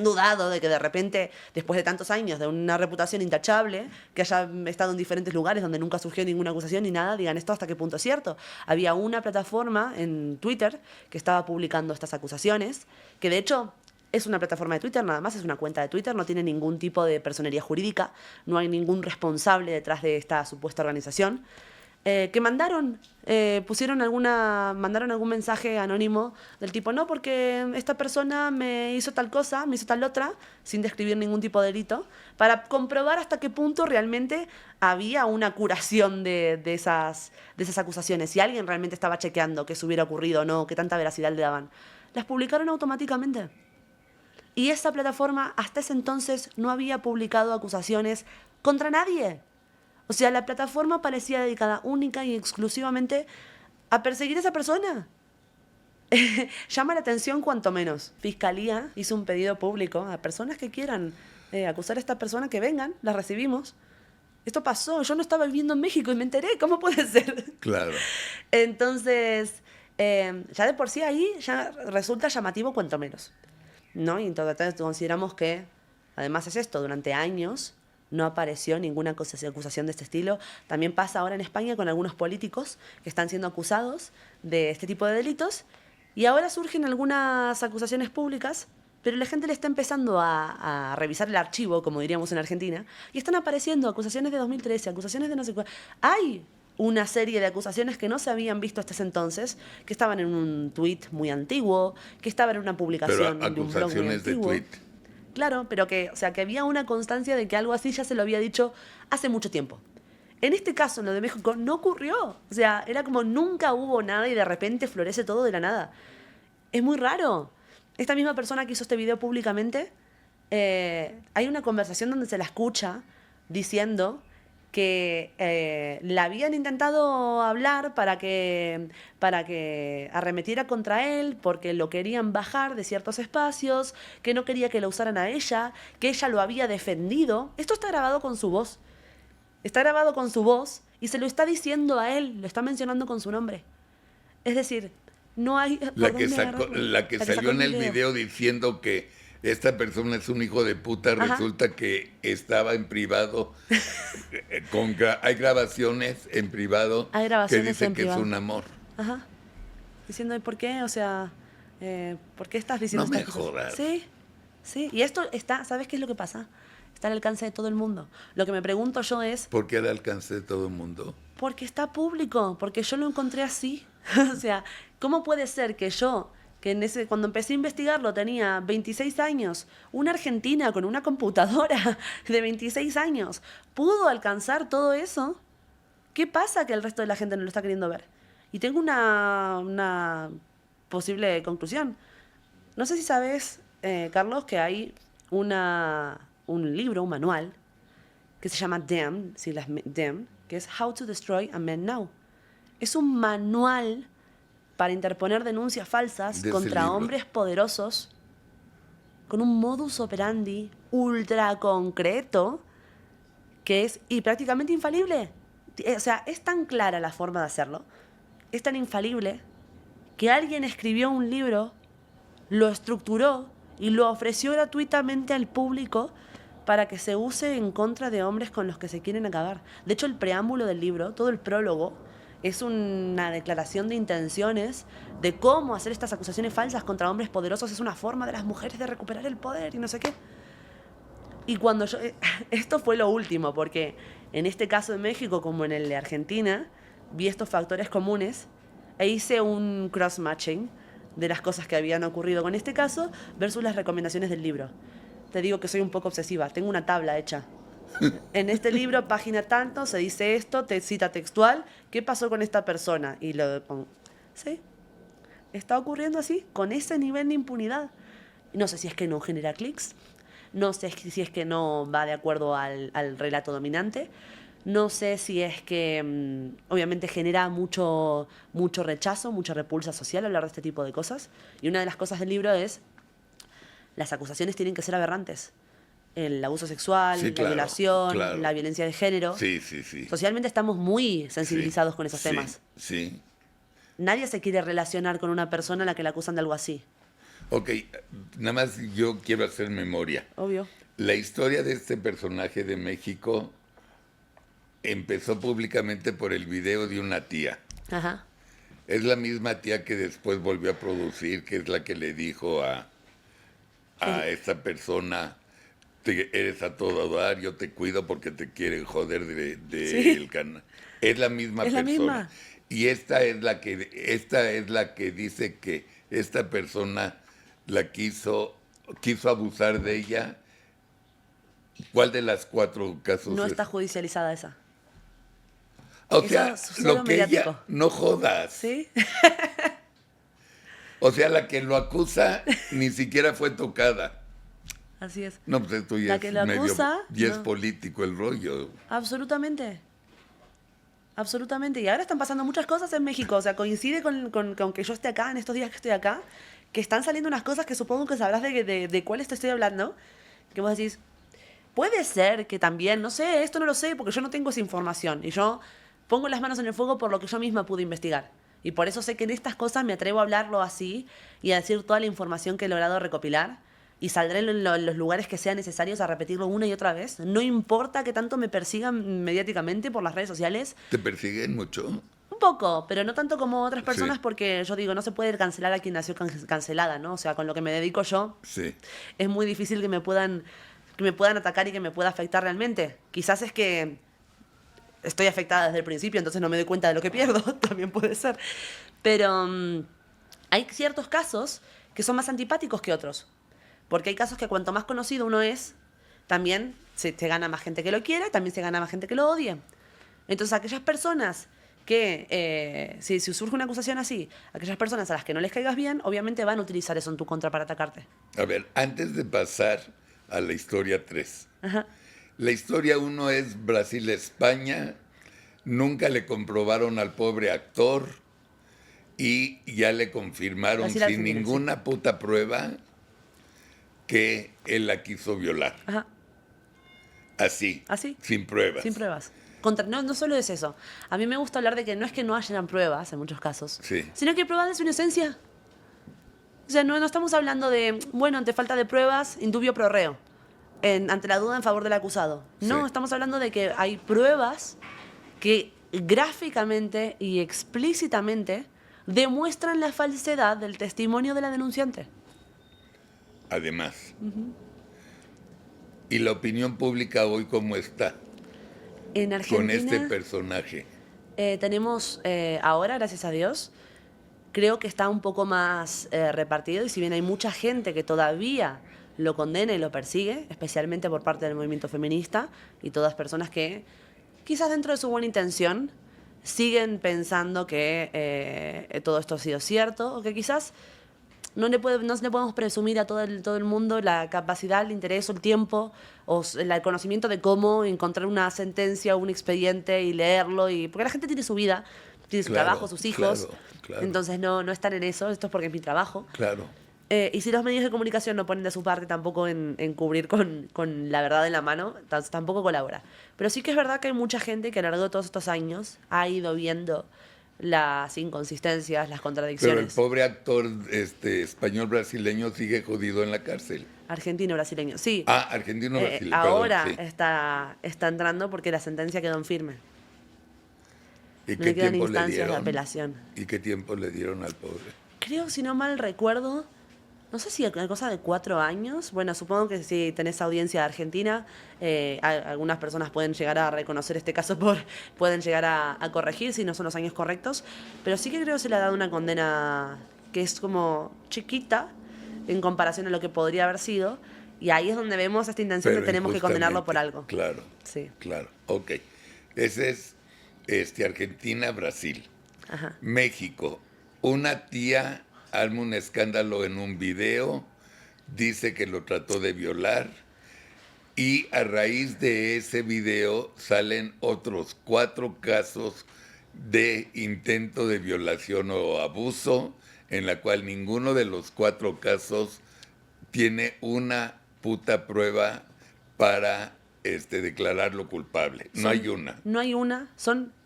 dudado de que de repente, después de tantos años, de una reputación intachable, que haya estado en diferentes lugares donde nunca surgió ninguna acusación ni nada, digan esto hasta qué punto es cierto. Había una plataforma en Twitter que estaba publicando estas acusaciones, que de hecho es una plataforma de Twitter, nada más, es una cuenta de Twitter, no tiene ningún tipo de personería jurídica, no hay ningún responsable detrás de esta supuesta organización, que mandaron algún mensaje anónimo del tipo, no, porque esta persona me hizo tal cosa, me hizo tal otra, sin describir ningún tipo de delito, para comprobar hasta qué punto realmente había una curación de esas acusaciones, si alguien realmente estaba chequeando que eso hubiera ocurrido o no, qué tanta veracidad le daban. Las publicaron automáticamente. Y esa plataforma hasta ese entonces no había publicado acusaciones contra nadie. O sea, la plataforma parecía dedicada única y exclusivamente a perseguir a esa persona. Llama la atención cuanto menos. Fiscalía hizo un pedido público a personas que quieran acusar a esta persona, que vengan, las recibimos. Esto pasó, yo no estaba viviendo en México y me enteré, ¿cómo puede ser? Claro. Entonces, ya de por sí ahí ya resulta llamativo cuanto menos, ¿no? Y entonces consideramos que, además es esto, durante años no apareció ninguna acusación de este estilo. También pasa ahora en España con algunos políticos que están siendo acusados de este tipo de delitos y ahora surgen algunas acusaciones públicas, pero la gente le está empezando a revisar el archivo, como diríamos en Argentina, y están apareciendo acusaciones de 2013, acusaciones de no sé cuál. Hay una serie de acusaciones que no se habían visto hasta ese entonces, que estaban en un tuit muy antiguo, que estaban en una publicación Pero de un blog muy acusaciones de antiguo. tweet. Claro, pero que había una constancia de que algo así ya se lo había dicho hace mucho tiempo. En este caso, en lo de México, no ocurrió. O sea, era como nunca hubo nada y de repente florece todo de la nada. Es muy raro. Esta misma persona que hizo este video públicamente, hay una conversación donde se la escucha diciendo que la habían intentado hablar para que arremetiera contra él porque lo querían bajar de ciertos espacios, que no quería que lo usaran a ella, que ella lo había defendido. Esto está grabado con su voz. Está grabado con su voz y se lo está diciendo a él, lo está mencionando con su nombre. Es decir, no hay... La que salió en el video diciendo que esta persona es un hijo de puta, Ajá. resulta que estaba en privado. Hay grabaciones en privado Hay grabaciones que dicen en que privado. es un amor. Ajá. Diciendo, ¿por qué? O sea, ¿por qué estás diciendo No me estas cosas? jodas. Sí, sí. Y esto está, ¿sabes qué es lo que pasa? Está al alcance de todo el mundo. Lo que me pregunto yo es, ¿Por qué al alcance de todo el mundo? ¿por qué está público? Porque yo lo encontré así. O sea, ¿cómo puede ser que yo, que cuando empecé a investigarlo tenía 26 años, una argentina con una computadora de 26 años, pudo alcanzar todo eso? ¿Qué pasa que el resto de la gente no lo está queriendo ver? Y tengo una posible conclusión. No sé si sabes, Carlos, que hay un libro, un manual, que se llama DAM, siglas DAM, que es How to Destroy a Man Now. Es un manual para interponer denuncias falsas De ese contra libro. hombres poderosos con un modus operandi ultra concreto que es y prácticamente infalible. O sea, es tan clara la forma de hacerlo, es tan infalible, que alguien escribió un libro, lo estructuró y lo ofreció gratuitamente al público para que se use en contra de hombres con los que se quieren acabar. De hecho, el preámbulo del libro, todo el prólogo, es una declaración de intenciones de cómo hacer estas acusaciones falsas contra hombres poderosos es una forma de las mujeres de recuperar el poder y no sé qué. Y cuando yo... Esto fue lo último, porque en este caso de México, como en el de Argentina, vi estos factores comunes e hice un cross-matching de las cosas que habían ocurrido con este caso versus las recomendaciones del libro. Te digo que soy un poco obsesiva, tengo una tabla hecha. En este libro, página tanto, se dice esto, te cita textual, ¿qué pasó con esta persona? Y lo pongo. ¿Sí? Está ocurriendo así, con ese nivel de impunidad. No sé si es que no genera clics, no sé si es que no va de acuerdo al relato dominante, no sé si es que obviamente genera mucho rechazo, mucha repulsa social hablar de este tipo de cosas. Y una de las cosas del libro es, las acusaciones tienen que ser aberrantes. El abuso sexual, Sí, la claro, violación, claro. la violencia de género. Sí, sí, sí. Socialmente estamos muy sensibilizados Sí, con esos sí, temas. Sí. Nadie se quiere relacionar con una persona a la que la acusan de algo así. Ok, nada más yo quiero hacer memoria. Obvio. La historia de este personaje de México empezó públicamente por el video de una tía. Ajá. Es la misma tía que después volvió a producir, que es la que le dijo a esta persona, eres a todo dar, yo te cuido porque te quieren joder Sí. el canal. Es la misma Es la persona. misma. Y esta es la que dice que esta persona la quiso abusar de ella. ¿Cuál de las 4 casos No es? está judicializada esa. O Eso sea, es solo lo que mediático. ella, no jodas. ¿Sí? O sea, la que lo acusa ni siquiera fue tocada. Así es. No, pues esto ya La es que lo medio, acusa, ya es no. político el rollo. Absolutamente. Absolutamente. Y ahora están pasando muchas cosas en México. O sea, coincide con que yo esté acá, en estos días que estoy acá, que están saliendo unas cosas que supongo que sabrás de cuáles te estoy hablando. Que vos decís, puede ser que también, no sé, esto no lo sé porque yo no tengo esa información. Y yo pongo las manos en el fuego por lo que yo misma pude investigar. Y por eso sé que en estas cosas me atrevo a hablarlo así y a decir toda la información que he logrado recopilar. Y saldré en los lugares que sean necesarios a repetirlo una y otra vez. No importa que tanto me persigan mediáticamente por las redes sociales. ¿Te persiguen mucho? Un poco, pero no tanto como otras personas Sí. porque yo digo, no se puede cancelar a quien nació cancelada, ¿no? O sea, con lo que me dedico yo, Sí. es muy difícil que me puedan atacar y que me pueda afectar realmente. Quizás es que estoy afectada desde el principio, entonces no me doy cuenta de lo que pierdo, también puede ser. Pero hay ciertos casos que son más antipáticos que otros. Porque hay casos que cuanto más conocido uno es, también se gana más gente que lo quiere, también se gana más gente que lo odie. Entonces, aquellas personas que, si surge una acusación así, aquellas personas a las que no les caigas bien, obviamente van a utilizar eso en tu contra para atacarte. A ver, antes de pasar a la historia 3. Ajá. La historia 1 es Brasil-España. Nunca le comprobaron al pobre actor y ya le confirmaron sin Brasil-Argentina, ninguna puta prueba que él la quiso violar. Ajá. Así. Así. Sin pruebas. Sin pruebas. No solo es eso. A mí me gusta hablar de que no es que no hayan pruebas en muchos casos, Sí. sino que hay pruebas de su inocencia. O sea, no estamos hablando de, bueno, ante falta de pruebas, indubio pro reo, ante la duda en favor del acusado. No, Sí. estamos hablando de que hay pruebas que gráficamente y explícitamente demuestran la falsedad del testimonio de la denunciante. Además. ¿Y la opinión pública hoy cómo está En con Argentina este personaje? tenemos ahora, gracias a Dios, creo que está un poco más repartido y si bien hay mucha gente que todavía lo condena y lo persigue, especialmente por parte del movimiento feminista y todas personas que quizás dentro de su buena intención siguen pensando que todo esto ha sido cierto, o que quizás no le podemos presumir a todo el mundo la capacidad, el interés o el tiempo o el conocimiento de cómo encontrar una sentencia o un expediente y leerlo. Porque la gente tiene su vida, tiene su Claro, trabajo, sus hijos. claro. Entonces no están en eso. Esto es porque es mi trabajo. Claro. Y si los medios de comunicación no ponen de su parte tampoco en cubrir con la verdad en la mano, tampoco colabora. Pero sí que es verdad que hay mucha gente que a lo largo de todos estos años ha ido viendo las inconsistencias, las Pero el contradicciones. pobre actor español brasileño sigue jodido en la cárcel. Argentino, brasileño, sí. Argentino brasileño. Ahora perdón, sí. está entrando porque la sentencia quedó en firme. ¿Y No qué le quedan tiempo le instancias de dieron? apelación. ¿Y qué tiempo le dieron al pobre? Creo, si no mal recuerdo, no sé si una cosa de 4 años. Bueno, supongo que si tenés audiencia de Argentina, algunas personas pueden llegar a reconocer este caso, pueden llegar a corregir si no son los años correctos. Pero sí que creo que se le ha dado una condena que es como chiquita en comparación a lo que podría haber sido. Y ahí es donde vemos esta intención Pero de tenemos que condenarlo por algo. Claro, Sí. claro. Ok. Ese es Argentina, Brasil. Ajá. México. Una tía arma un escándalo en un video, dice que lo trató de violar y a raíz de ese video salen otros 4 casos de intento de violación o abuso, en la cual ninguno de los 4 casos tiene una puta prueba para declararlo culpable. No hay una. No hay una.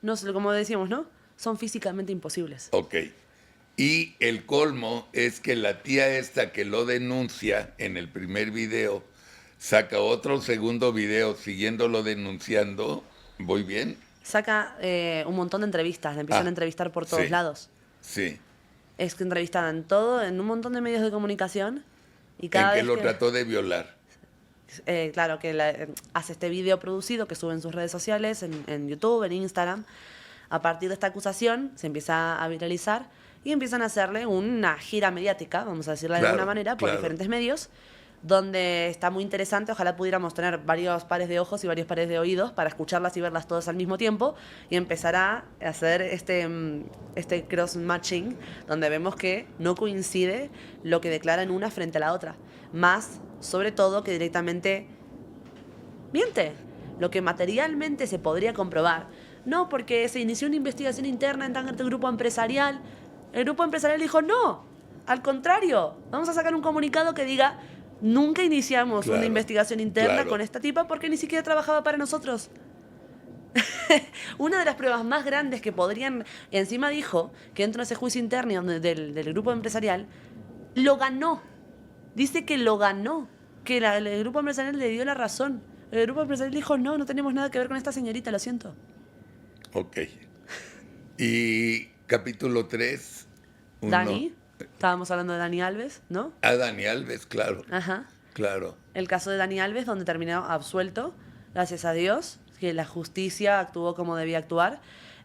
No sé, como decíamos, ¿no? Son físicamente imposibles. Ok. Y el colmo es que la tía esta que lo denuncia en el primer video, saca otro segundo video siguiéndolo denunciando. ¿Voy bien? Saca un montón de entrevistas, le empiezan a entrevistar por todos sí, lados. Sí. Es que entrevistan en un montón de medios de comunicación. Y cada En que vez lo trató de violar. Claro, que hace este video producido que sube en sus redes sociales, en YouTube, en Instagram. A partir de esta acusación se empieza a viralizar y empiezan a hacerle una gira mediática, vamos a decirla de Claro, alguna manera, por claro. diferentes medios, donde está muy interesante. Ojalá pudiéramos tener varios pares de ojos y varios pares de oídos para escucharlas y verlas todas al mismo tiempo y empezar a hacer este cross-matching, donde vemos que no coincide lo que declaran una frente a la otra. Más, sobre todo, que directamente miente. Lo que materialmente se podría comprobar. No, porque se inició una investigación interna en tal grupo empresarial. El grupo empresarial dijo, no, al contrario, vamos a sacar un comunicado que diga, nunca iniciamos una investigación interna con esta tipa porque ni siquiera trabajaba para nosotros. Una de las pruebas más grandes que podrían... Encima dijo que dentro de ese juicio interno del grupo empresarial, lo ganó. Dice que lo ganó, que el grupo empresarial le dio la razón. El grupo empresarial dijo, no tenemos nada que ver con esta señorita, lo siento. Ok. Y capítulo 3. Dani, estábamos hablando de Dani Alves, ¿no? Dani Alves, claro. Ajá. Claro. El caso de Dani Alves, donde terminó absuelto, gracias a Dios, que la justicia actuó como debía actuar.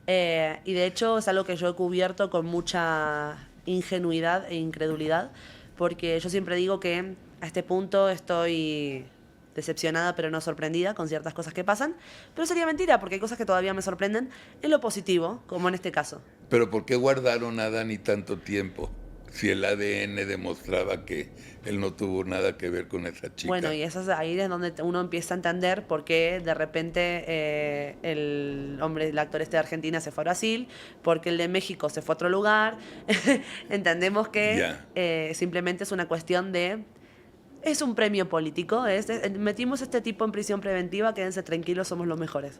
Y de hecho es algo que yo he cubierto con mucha ingenuidad e incredulidad, porque yo siempre digo que a este punto estoy decepcionada pero no sorprendida con ciertas cosas que pasan, pero sería mentira porque hay cosas que todavía me sorprenden en lo positivo, como en este caso. Pero ¿por qué guardaron a Dani tanto tiempo si el ADN demostraba que él no tuvo nada que ver con esa chica? Bueno, y ahí es donde uno empieza a entender por qué de repente el actor de Argentina se fue a Brasil, porque el de México se fue a otro lugar. Entendemos que simplemente es una cuestión de... Es un premio político. Metimos a este tipo en prisión preventiva, quédense tranquilos, somos los mejores.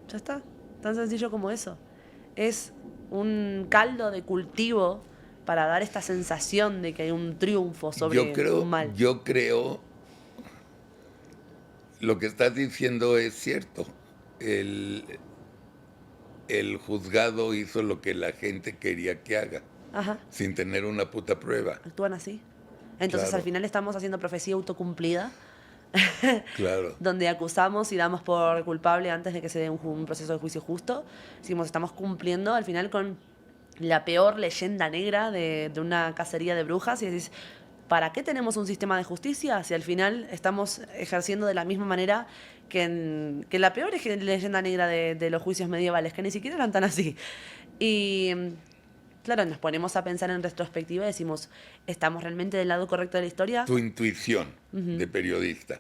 Ya está. Tan sencillo como eso. Es un caldo de cultivo para dar esta sensación de que hay un triunfo sobre un mal. Yo creo, lo que estás diciendo es cierto. El juzgado hizo lo que la gente quería que haga, Ajá. sin tener una puta prueba. Actúan así. Entonces al final estamos haciendo profecía autocumplida. Claro. Donde acusamos y damos por culpable antes de que se dé un proceso de juicio justo. Decimos, estamos cumpliendo al final con la peor leyenda negra de una cacería de brujas y decís, ¿para qué tenemos un sistema de justicia si al final estamos ejerciendo de la misma manera que la peor leyenda negra de los juicios medievales, que ni siquiera eran tan así? Y claro, nos ponemos a pensar en retrospectiva y decimos, ¿estamos realmente del lado correcto de la historia? Tu intuición de periodista.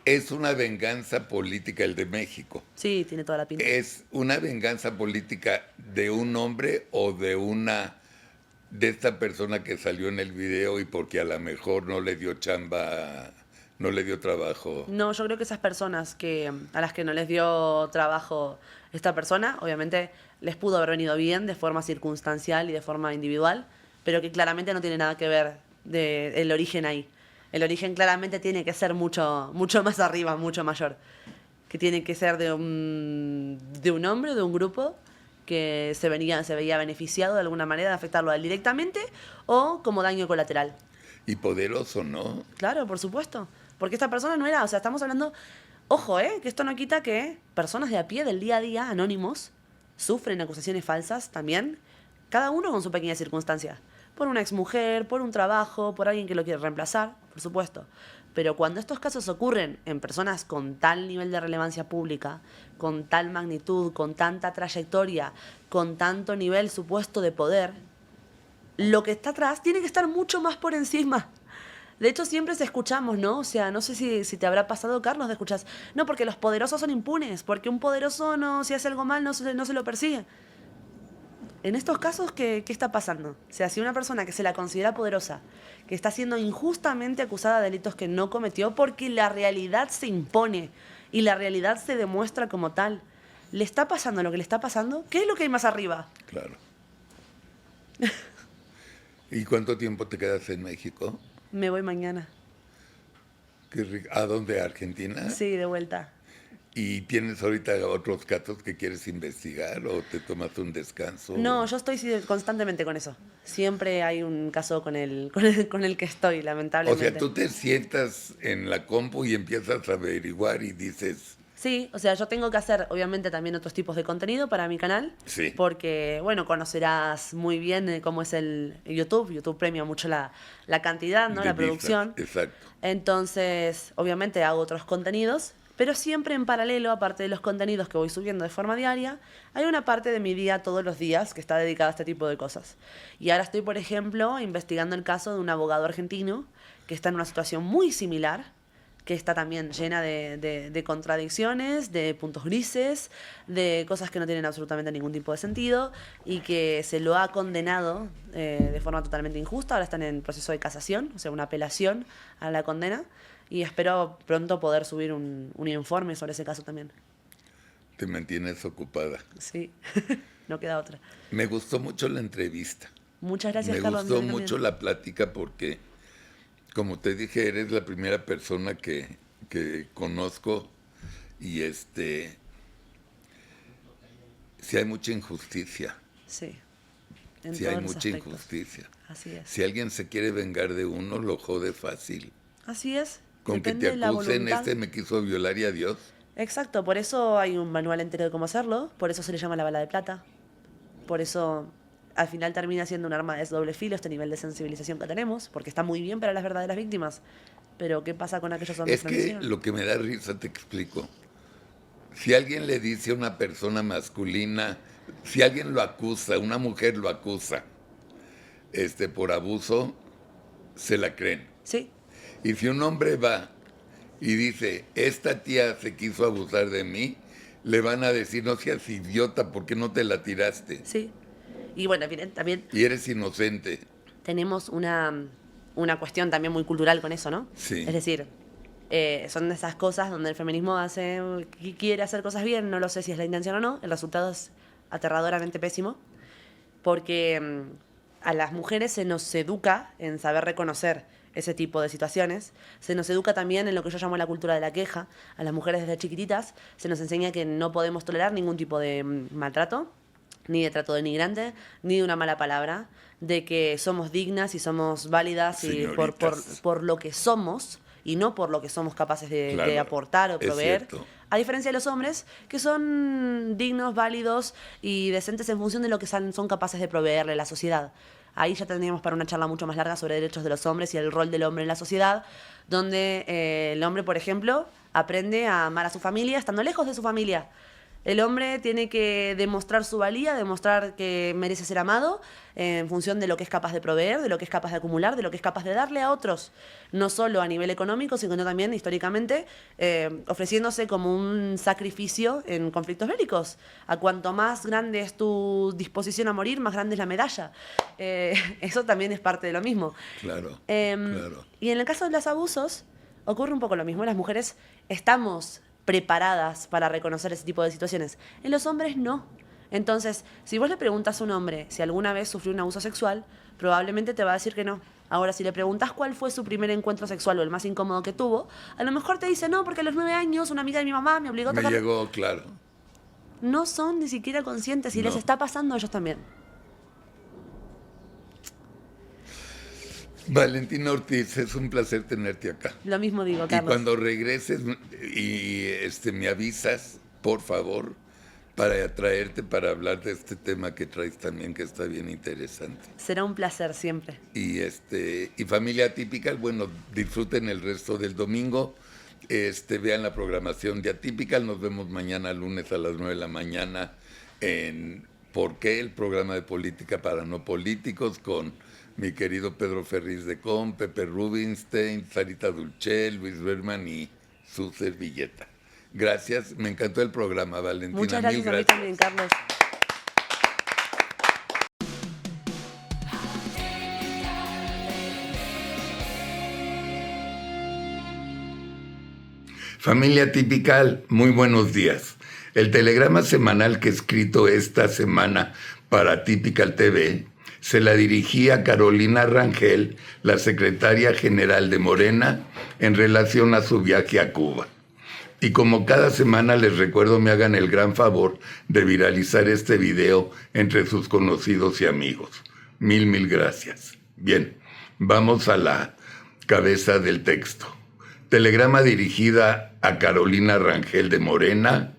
Es una venganza política el de México. Sí, tiene toda la pinta. ¿Es una venganza política de un hombre o de esta persona que salió en el video y porque a lo mejor no le dio chamba, no le dio trabajo? No, yo creo que esas personas a las que no les dio trabajo esta persona, obviamente les pudo haber venido bien de forma circunstancial y de forma individual, pero que claramente no tiene nada que ver el origen ahí. El origen claramente tiene que ser mucho, mucho más arriba, mucho mayor. Que tiene que ser de un hombre, de un grupo que se veía beneficiado de alguna manera de afectarlo a él directamente o como daño colateral. Y poderoso, ¿no? Claro, por supuesto. Porque esta persona no era, o sea, estamos hablando, ojo, que esto no quita que personas de a pie del día a día, anónimos, sufren acusaciones falsas también, cada uno con su pequeña circunstancia. Por una exmujer, por un trabajo, por alguien que lo quiere reemplazar, por supuesto. Pero cuando estos casos ocurren en personas con tal nivel de relevancia pública, con tal magnitud, con tanta trayectoria, con tanto nivel supuesto de poder, lo que está atrás tiene que estar mucho más por encima. De hecho, siempre escuchamos, ¿no? O sea, no sé si te habrá pasado, Carlos, de escuchar, no, porque los poderosos son impunes, porque un poderoso no, si hace algo mal no se lo persigue. En estos casos, ¿qué está pasando? O sea, si una persona que se la considera poderosa, que está siendo injustamente acusada de delitos que no cometió porque la realidad se impone y la realidad se demuestra como tal, ¿le está pasando lo que le está pasando? ¿Qué es lo que hay más arriba? Claro. ¿Y cuánto tiempo te quedas en México? Me voy mañana. ¿A dónde? ¿A Argentina? Sí, de vuelta. ¿Y tienes ahorita otros casos que quieres investigar o te tomas un descanso? No, yo estoy constantemente con eso. Siempre hay un caso con el que estoy, O lamentablemente. sea, tú te sientas en la compu y empiezas a averiguar y dices, Sí, o sea, yo tengo que hacer, obviamente, también otros tipos de contenido para mi canal. Sí. Porque, bueno, conocerás muy bien cómo es el YouTube. YouTube premia mucho la cantidad, ¿no? de La producción. vistas. Exacto. Entonces, obviamente, hago otros contenidos. Pero siempre en paralelo, aparte de los contenidos que voy subiendo de forma diaria, hay una parte de mi día todos los días que está dedicada a este tipo de cosas. Y ahora estoy, por ejemplo, investigando el caso de un abogado argentino que está en una situación muy similar, que está también llena de contradicciones, de puntos grises, de cosas que no tienen absolutamente ningún tipo de sentido y que se lo ha condenado de forma totalmente injusta. Ahora están en proceso de casación, o sea, una apelación a la condena. Y espero pronto poder subir un informe sobre ese caso también. Te mantienes ocupada. Sí, no queda otra. Me gustó mucho la entrevista. Muchas gracias, Me Carlos. gustó mucho la plática porque, como te dije, eres la primera persona que conozco y si hay mucha injusticia. Sí. Si hay mucha injusticia. Así es. Si alguien se quiere vengar de uno, lo jode fácil. Así es. Con Depende que de te la acusen, voluntad. me quiso violar y adiós. Exacto, por eso hay un manual entero de cómo hacerlo, por eso se le llama la bala de plata. Por eso al final termina siendo un arma de doble filo este nivel de sensibilización que tenemos, porque está muy bien para las verdaderas víctimas. Pero ¿qué pasa con aquellos hombres Es que no que hicieron? lo que me da risa, te explico. Si alguien le dice a una persona masculina, si alguien lo acusa, una mujer lo acusa, por abuso, se la creen. Sí, Y si un hombre va y dice, esta tía se quiso abusar de mí, le van a decir, no seas idiota, ¿por qué no te la tiraste? sí. Y bueno, también Y eres inocente. tenemos una cuestión también muy cultural con eso, ¿no? Sí. Es decir, son de esas cosas donde el feminismo quiere hacer cosas bien, no lo sé si es la intención o no, el resultado es aterradoramente pésimo, porque a las mujeres se nos educa en saber reconocer ese tipo de situaciones, se nos educa también en lo que yo llamo la cultura de la queja. A las mujeres desde chiquititas se nos enseña que no podemos tolerar ningún tipo de maltrato, ni de trato denigrante, ni de una mala palabra, de que somos dignas y somos válidas y Señoritas. por lo que somos y no por lo que somos capaces de Claro, aportar o es proveer. cierto. A diferencia de los hombres, que son dignos, válidos y decentes en función de lo que son capaces de proveerle a la sociedad. ahí ya tendríamos para una charla mucho más larga sobre derechos de los hombres y el rol del hombre en la sociedad, donde el hombre, por ejemplo, aprende a amar a su familia estando lejos de su familia. El hombre tiene que demostrar su valía, demostrar que merece ser amado en función de lo que es capaz de proveer, de lo que es capaz de acumular, de lo que es capaz de darle a otros. No solo a nivel económico, sino también históricamente ofreciéndose como un sacrificio en conflictos bélicos. A cuanto más grande es tu disposición a morir, más grande es la medalla. Eso también es parte de lo mismo. Claro, claro. Y en el caso de los abusos, ocurre un poco lo mismo. Las mujeres estamos preparadas para reconocer ese tipo de situaciones. En los hombres no. Entonces, si vos le preguntas a un hombre si alguna vez sufrió un abuso sexual, probablemente te va a decir que no. Ahora, si le preguntas cuál fue su primer encuentro sexual o el más incómodo que tuvo, a lo mejor te dice, no, porque a los 9 años una amiga de mi mamá me obligó a tocar. Me llegó, claro. No son ni siquiera conscientes y les está pasando a ellos también. Valentina Ortiz, es un placer tenerte acá. Lo mismo digo, Carlos. Y cuando regreses y me avisas, por favor, para traerte para hablar de este tema que traes también, que está bien interesante. Será un placer siempre. Y Familia Atípica, bueno, disfruten el resto del domingo. Vean la programación de Atípica. Nos vemos mañana lunes a las 9 de la mañana en ¿Por qué? El programa de política para no políticos con mi querido Pedro Ferriz de Con, Pepe Rubinstein, Sarita Dulcel, Luis Berman y su servilleta. Gracias, me encantó el programa, Valentina. Muchas gracias, a mí también, Carlos. Familia Atípica, muy buenos días. El telegrama semanal que he escrito esta semana para Atípica TV se la dirigí a Carolina Rangel, la secretaria general de Morena, en relación a su viaje a Cuba. Y como cada semana les recuerdo me hagan el gran favor de viralizar este video entre sus conocidos y amigos. Mil gracias. Bien, vamos a la cabeza del texto. Telegrama dirigida a Carolina Rangel de Morena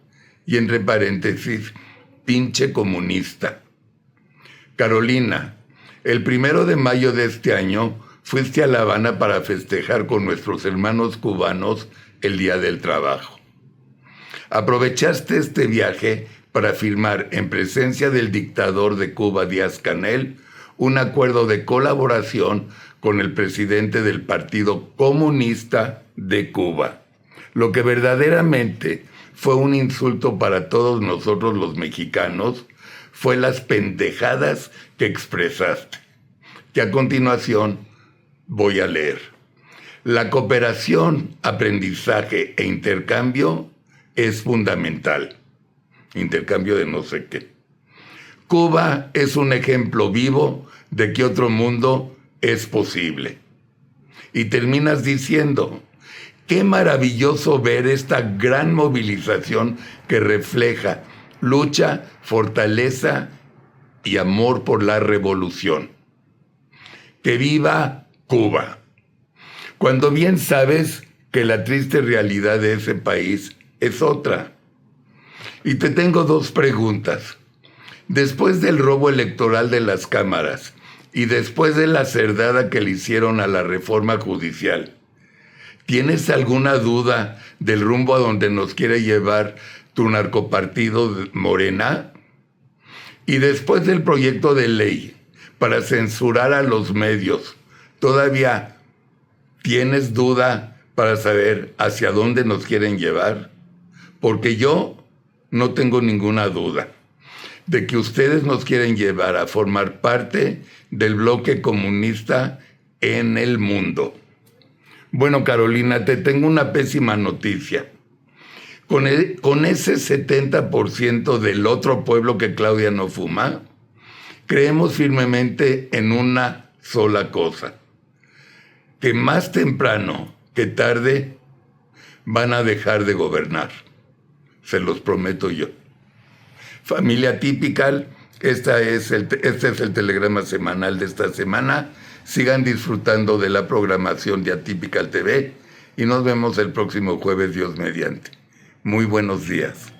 y entre paréntesis, pinche comunista. Carolina, el 1 de mayo de este año fuiste a La Habana para festejar con nuestros hermanos cubanos el Día del Trabajo. Aprovechaste este viaje para firmar en presencia del dictador de Cuba, Díaz-Canel, un acuerdo de colaboración con el presidente del Partido Comunista de Cuba, lo que verdaderamente fue un insulto para todos nosotros los mexicanos, fue las pendejadas que expresaste, que a continuación voy a leer. La cooperación, aprendizaje e intercambio es fundamental. Intercambio de no sé qué. Cuba es un ejemplo vivo de que otro mundo es posible. Y terminas diciendo, qué maravilloso ver esta gran movilización que refleja lucha, fortaleza y amor por la revolución. ¡Que viva Cuba! Cuando bien sabes que la triste realidad de ese país es otra. Y te tengo 2 preguntas. Después del robo electoral de las cámaras y después de la cerdada que le hicieron a la reforma judicial, ¿tienes alguna duda del rumbo a donde nos quiere llevar tu narcopartido Morena? Y después del proyecto de ley para censurar a los medios, ¿todavía tienes duda para saber hacia dónde nos quieren llevar? Porque yo no tengo ninguna duda de que ustedes nos quieren llevar a formar parte del bloque comunista en el mundo. Bueno, Carolina, te tengo una pésima noticia. Con ese 70% del otro pueblo que Claudia no fuma, creemos firmemente en una sola cosa, que más temprano que tarde van a dejar de gobernar. Se los prometo yo. Familia Atípica, este es el telegrama semanal de esta semana. Sigan disfrutando de la programación de Atípica TV y nos vemos el próximo jueves, Dios mediante. Muy buenos días.